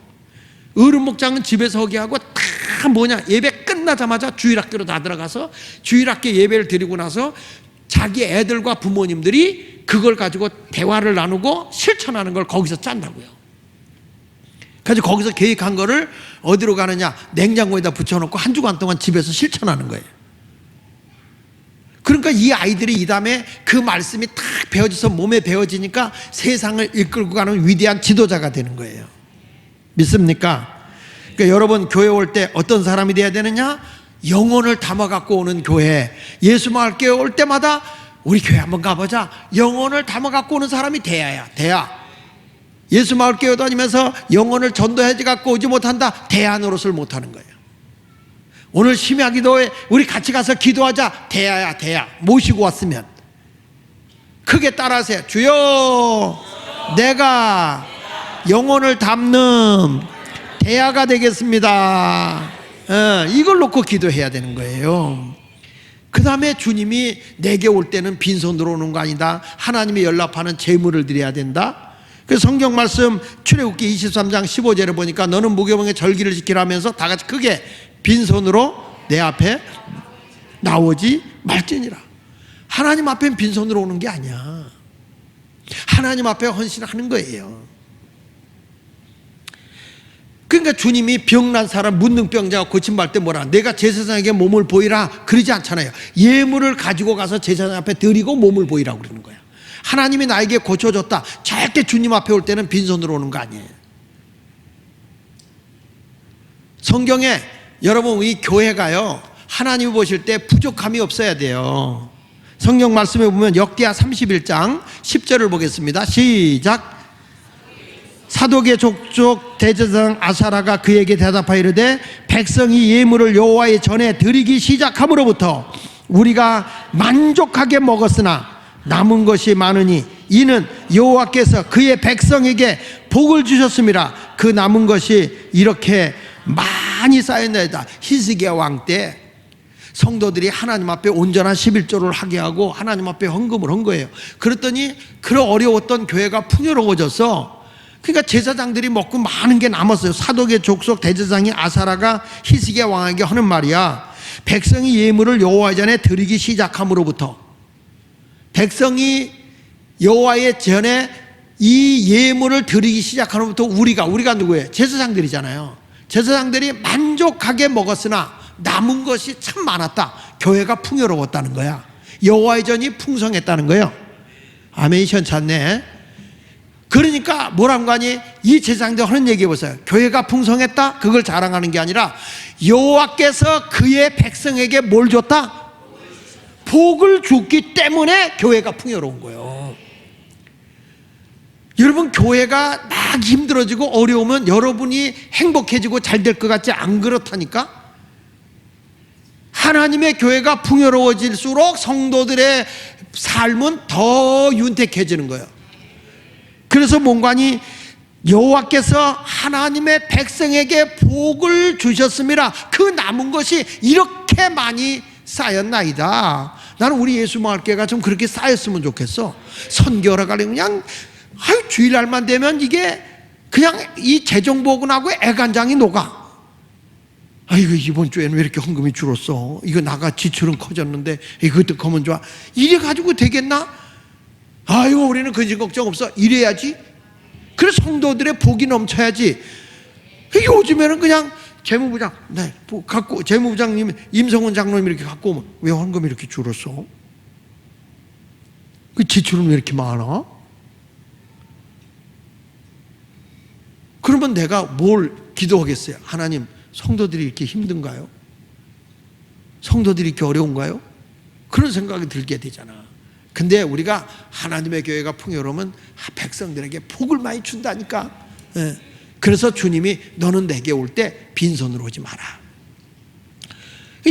어른 목장은 집에서 하게 하고 다 뭐냐 예배 끝나자마자 주일학교로 다 들어가서 주일학교 예배를 드리고 나서 자기 애들과 부모님들이 그걸 가지고 대화를 나누고 실천하는 걸 거기서 짠다고요. 그래서 거기서 계획한 거를 어디로 가느냐 냉장고에다 붙여놓고 한 주간 동안 집에서 실천하는 거예요. 그러니까 이 아이들이 이 다음에 그 말씀이 탁 배워져서 몸에 배워지니까 세상을 이끌고 가는 위대한 지도자가 되는 거예요. 믿습니까? 그러니까 여러분 교회 올 때 어떤 사람이 돼야 되느냐? 영혼을 담아 갖고 오는 교회. 예수 말교회 올 때마다 우리 교회 한번 가보자. 영혼을 담아 갖고 오는 사람이 돼야. 예수 마을교회 다니면서 영혼을 전도해 갖고 오지 못한다. 대야 노릇을 못하는 거예요. 오늘 심야 기도에 우리 같이 가서 기도하자. 대야. 모시고 왔으면 크게 따라하세요. 주여 내가 영혼을 담는 대야가 되겠습니다. 이걸 놓고 기도해야 되는 거예요. 그 다음에 주님이 내게 올 때는 빈손으로 오는 거 아니다. 하나님이 연락하는 제물을 드려야 된다. 그 성경 말씀 출애굽기 23장 15절에 보니까 너는 무교병의 절기를 지키라면서 다 같이 크게 빈손으로 내 앞에 나오지 말지니라. 하나님 앞에 빈손으로 오는 게 아니야. 하나님 앞에 헌신하는 거예요. 그러니까 주님이 병난 사람 문둥병자가 고침받을 때 뭐라 내가 제사장에게 몸을 보이라 그러지 않잖아요. 예물을 가지고 가서 제사장 앞에 드리고 몸을 보이라고 그러는 거야. 하나님이 나에게 고쳐줬다. 절대 주님 앞에 올 때는 빈손으로 오는 거 아니에요. 성경에 여러분 이 교회가요 하나님이 보실 때 부족함이 없어야 돼요. 성경 말씀에 보면 역대하 31장 10절을 보겠습니다. 시작. 사독의 족족 대제사장 아사라가 그에게 대답하여 이르되 백성이 예물을 여호와의 전에 드리기 시작함으로부터 우리가 만족하게 먹었으나 남은 것이 많으니 이는 여호와께서 그의 백성에게 복을 주셨습니다. 그 남은 것이 이렇게 많이 쌓였나이다. 히스기야 왕 때 성도들이 하나님 앞에 온전한 11조를 하게 하고 하나님 앞에 헌금을 한 거예요. 그랬더니 그런 어려웠던 교회가 풍요로워져서, 그러니까 제사장들이 먹고 많은 게 남았어요. 사독의 족속 대제사장이 아사라가 히스기야 왕에게 하는 말이야. 백성이 예물을 여호와 전에 드리기 시작함으로부터, 백성이 여호와의 전에 이 예물을 드리기 시작함으로부터 우리가 누구예요? 제사장들이잖아요. 제사장들이 만족하게 먹었으나 남은 것이 참 많았다. 교회가 풍요로웠다는 거야. 여호와의 전이 풍성했다는 거예요. 아멘이 현찮네. 그러니까 뭐라는 거 아니? 이 제사장들 하는 얘기 해보세요. 교회가 풍성했다? 그걸 자랑하는 게 아니라 여호와께서 그의 백성에게 뭘 줬다? 복을 줬기 때문에 교회가 풍요로운 거예요. 여러분, 교회가 막 힘들어지고 어려우면 여러분이 행복해지고 잘 될 것 같지 안 그렇다니까? 하나님의 교회가 풍요로워질수록 성도들의 삶은 더 윤택해지는 거예요. 그래서 뭔가니 여호와께서 하나님의 백성에게 복을 주셨음이라 그 남은 것이 이렇게 많이 쌓였나이다. 나는 우리 예수마을교회가 좀 그렇게 쌓였으면 좋겠어. 선교하러 가려면 그냥 주일날만 되면 이게 그냥 이 재정보근하고 애간장이 녹아. 아이고, 이번 주에는 왜 이렇게 헌금이 줄었어? 이거 나가 지출은 커졌는데 이것도 커면 좋아. 이래 가지고 되겠나? 아이고, 우리는 그지 걱정 없어. 이래야지. 그래서 성도들의 복이 넘쳐야지. 요즘에는 그냥 재무부장, 갖고 재무부장님 임성훈 장로님 이렇게 갖고 오면 왜 헌금이 이렇게 줄었어? 그 지출은 왜 이렇게 많아? 그러면 내가 뭘 기도하겠어요? 하나님, 성도들이 이렇게 힘든가요? 성도들이 이렇게 어려운가요? 그런 생각이 들게 되잖아. 근데 우리가 하나님의 교회가 풍요로우면 백성들에게 복을 많이 준다니까. 그래서 주님이 너는 내게 올 때 빈손으로 오지 마라.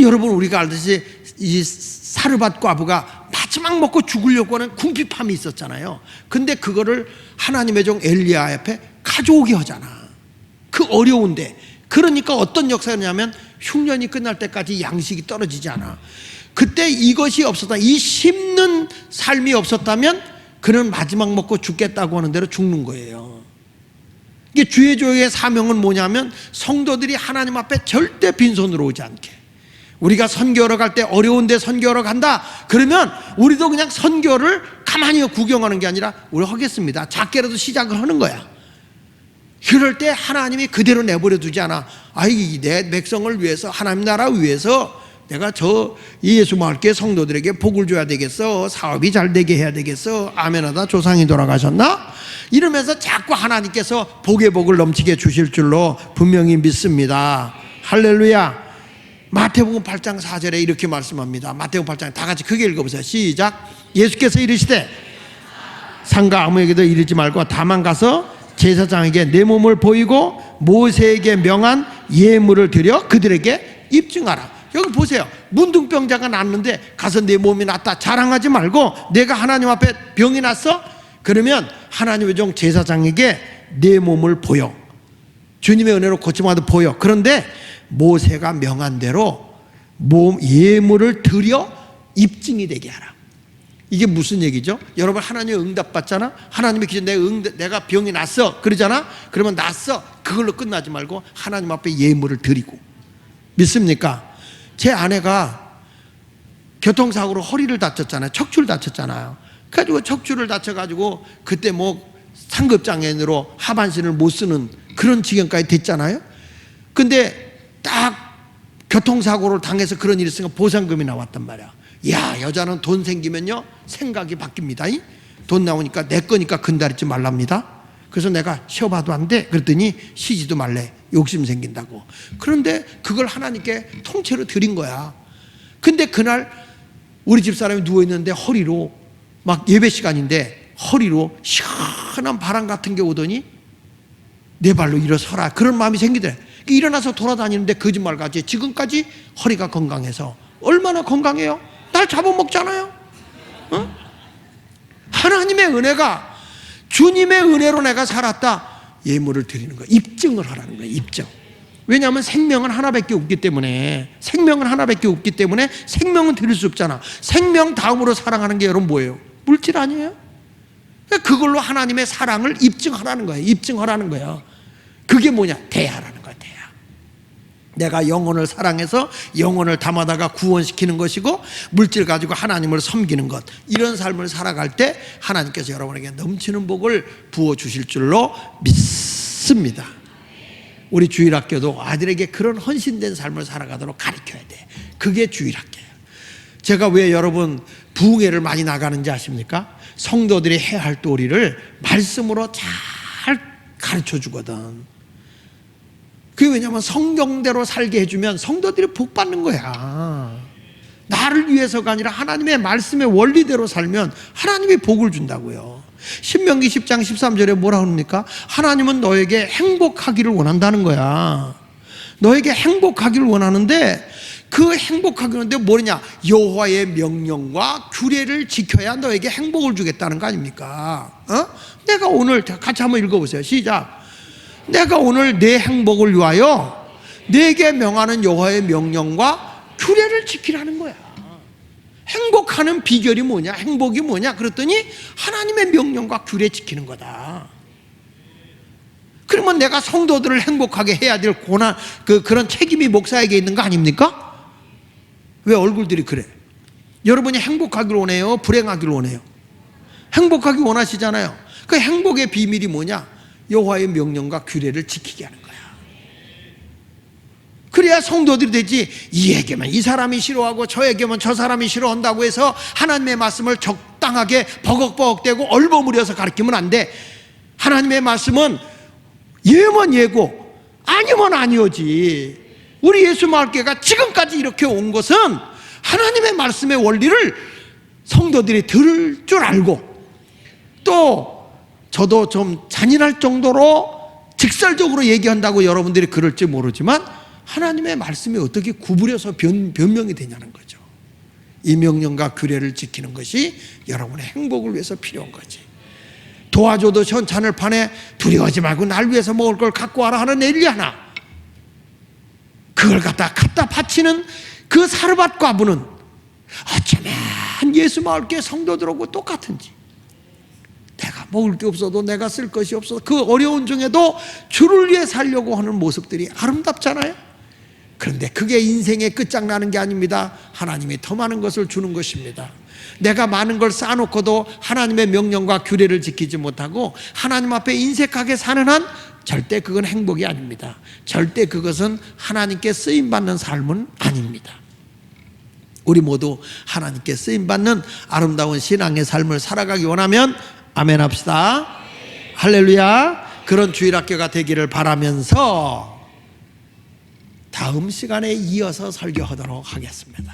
여러분, 우리가 알듯이 이 사르밧 과부가 마지막 먹고 죽으려고 하는 궁핍함이 있었잖아요. 근데 그거를 하나님의 종 엘리야 앞에 가져오게 하잖아. 그 어려운데. 그러니까 어떤 역사냐면 흉년이 끝날 때까지 양식이 떨어지지 않아. 그때 이것이 없었다, 이 심는 삶이 없었다면 그는 마지막 먹고 죽겠다고 하는 대로 죽는 거예요. 이게 주의 조의 사명은 뭐냐면 성도들이 하나님 앞에 절대 빈손으로 오지 않게. 우리가 선교하러 갈 때 어려운데 선교하러 간다 그러면 우리도 그냥 선교를 가만히 구경하는 게 아니라 우리 하겠습니다. 작게라도 시작을 하는 거야. 그럴 때 하나님이 그대로 내버려 두지 않아. 아이, 내 백성을 위해서, 하나님 나라 위해서 내가 저 예수마을교회 성도들에게 복을 줘야 되겠어. 사업이 잘 되게 해야 되겠어. 아멘하다 조상이 돌아가셨나? 이러면서 자꾸 하나님께서 복의 복을 넘치게 주실 줄로 분명히 믿습니다. 할렐루야. 마태복음 8장 4절에 이렇게 말씀합니다. 마태복음 8장 다 같이 크게 읽어보세요. 시작. 예수께서 이르시되 상가 아무에게도 이르지 말고 다만 가서 제사장에게 내 몸을 보이고 모세에게 명한 예물을 드려 그들에게 입증하라. 여기 보세요. 문둥병자가 났는데 가서 내 몸이 낫다 자랑하지 말고 내가 하나님 앞에 병이 났어? 그러면 하나님의 종 제사장에게 내 몸을 보여. 주님의 은혜로 고침받아 보여. 그런데 모세가 명한 대로 예물을 드려 입증이 되게 하라. 이게 무슨 얘기죠? 여러분, 하나님의 응답 받잖아. 하나님의 기준 내가 병이 났어 그러잖아. 그러면 났어 그걸로 끝나지 말고 하나님 앞에 예물을 드리고. 믿습니까? 제 아내가 교통사고로 허리를 다쳤잖아요. 척추를 다쳤잖아요. 그래가지고 척추를 다쳐가지고 그때 상급장애인으로 하반신을 못 쓰는 그런 지경까지 됐잖아요. 근데 딱 교통사고를 당해서 그런 일이 있으니까 보상금이 나왔단 말이야. 야, 여자는 돈 생기면요 생각이 바뀝니다. 돈 나오니까 내 거니까 근다리지 말랍니다. 그래서 내가 쉬어봐도 안 돼. 그랬더니 쉬지도 말래. 욕심 생긴다고. 그런데 그걸 하나님께 통째로 드린 거야. 근데 그날 우리 집사람이 누워있는데 허리로 막 예배 시간인데 허리로 시원한 바람 같은 게 오더니 내 발로 일어서라. 그런 마음이 생기더래. 일어나서 돌아다니는데 거짓말같이 지금까지 허리가 건강해서. 얼마나 건강해요? 날 잡아먹잖아요. 어? 하나님의 은혜가, 주님의 은혜로 내가 살았다. 예물을 드리는 거야. 입증을 하라는 거야. 입증. 왜냐하면 생명은 하나밖에 없기 때문에, 생명은 하나밖에 없기 때문에 생명은 드릴 수 없잖아. 생명 다음으로 사랑하는 게 여러분 뭐예요? 물질 아니에요? 그걸로 하나님의 사랑을 입증하라는 거예요. 입증하라는 거예요. 그게 뭐냐? 대하라는 거야. 대하. 내가 영혼을 사랑해서 영혼을 담아다가 구원시키는 것이고, 물질 가지고 하나님을 섬기는 것, 이런 삶을 살아갈 때 하나님께서 여러분에게 넘치는 복을 부어주실 줄로 믿습니다. 우리 주일학교도 아들에게 그런 헌신된 삶을 살아가도록 가르쳐야 돼. 그게 주일학교예요. 제가 왜 여러분 부흥회를 많이 나가는지 아십니까? 성도들이 해야 할 도리를 말씀으로 잘 가르쳐 주거든. 그게 왜냐하면 성경대로 살게 해주면 성도들이 복 받는 거야. 나를 위해서가 아니라 하나님의 말씀의 원리대로 살면 하나님이 복을 준다고요. 신명기 10장 13절에 뭐라 합니까? 하나님은 너에게 행복하기를 원한다는 거야. 너에게 행복하기를 원하는데, 그 행복하기를 원하는데 뭐냐? 여호와의 명령과 규례를 지켜야 너에게 행복을 주겠다는 거 아닙니까? 내가 오늘 같이 한번 읽어보세요. 시작. 내가 오늘 내 행복을 위하여 내게 명하는 여호와의 명령과 규례를 지키라는 거야. 행복하는 비결이 뭐냐? 행복이 뭐냐? 그랬더니 하나님의 명령과 규례 지키는 거다. 그러면 내가 성도들을 행복하게 해야 될 고난, 그런 책임이 목사에게 있는 거 아닙니까? 왜 얼굴들이 그래? 여러분이 행복하기를 원해요? 불행하기를 원해요? 행복하기 원하시잖아요. 그 행복의 비밀이 뭐냐? 여호와의 명령과 규례를 지키게 하는 거야. 그래야 성도들이 되지, 이에게만 이 사람이 싫어하고 저에게만 저 사람이 싫어한다고 해서 하나님의 말씀을 적당하게 버벅버벅대고 얼버무려서 가르치면 안 돼. 하나님의 말씀은 예면 예고, 아니면 아니오지. 우리 예수마을교회가 지금까지 이렇게 온 것은 하나님의 말씀의 원리를 성도들이 들을 줄 알고, 또 저도 좀 잔인할 정도로 직설적으로 얘기한다고 여러분들이 그럴지 모르지만, 하나님의 말씀이 어떻게 구부려서 변명이 되냐는 거죠. 이 명령과 규례를 지키는 것이 여러분의 행복을 위해서 필요한 거지. 도와줘도 현찬을 판에 두려워하지 말고 날 위해서 먹을 걸 갖고 와라 하는 엘리 하나, 그걸 갖다 바치는 그 사르밧 과부는 어쩌면 예수마을교회 성도들하고 똑같은지, 내가 먹을 게 없어도, 내가 쓸 것이 없어도 그 어려운 중에도 주를 위해 살려고 하는 모습들이 아름답잖아요. 그런데 그게 인생의 끝장나는 게 아닙니다. 하나님이 더 많은 것을 주는 것입니다. 내가 많은 걸 쌓아놓고도 하나님의 명령과 규례를 지키지 못하고 하나님 앞에 인색하게 사는 한 절대 그건 행복이 아닙니다. 절대 그것은 하나님께 쓰임받는 삶은 아닙니다. 우리 모두 하나님께 쓰임받는 아름다운 신앙의 삶을 살아가기 원하면 아멘 합시다. 할렐루야. 그런 주일학교가 되기를 바라면서 다음 시간에 이어서 설교하도록 하겠습니다.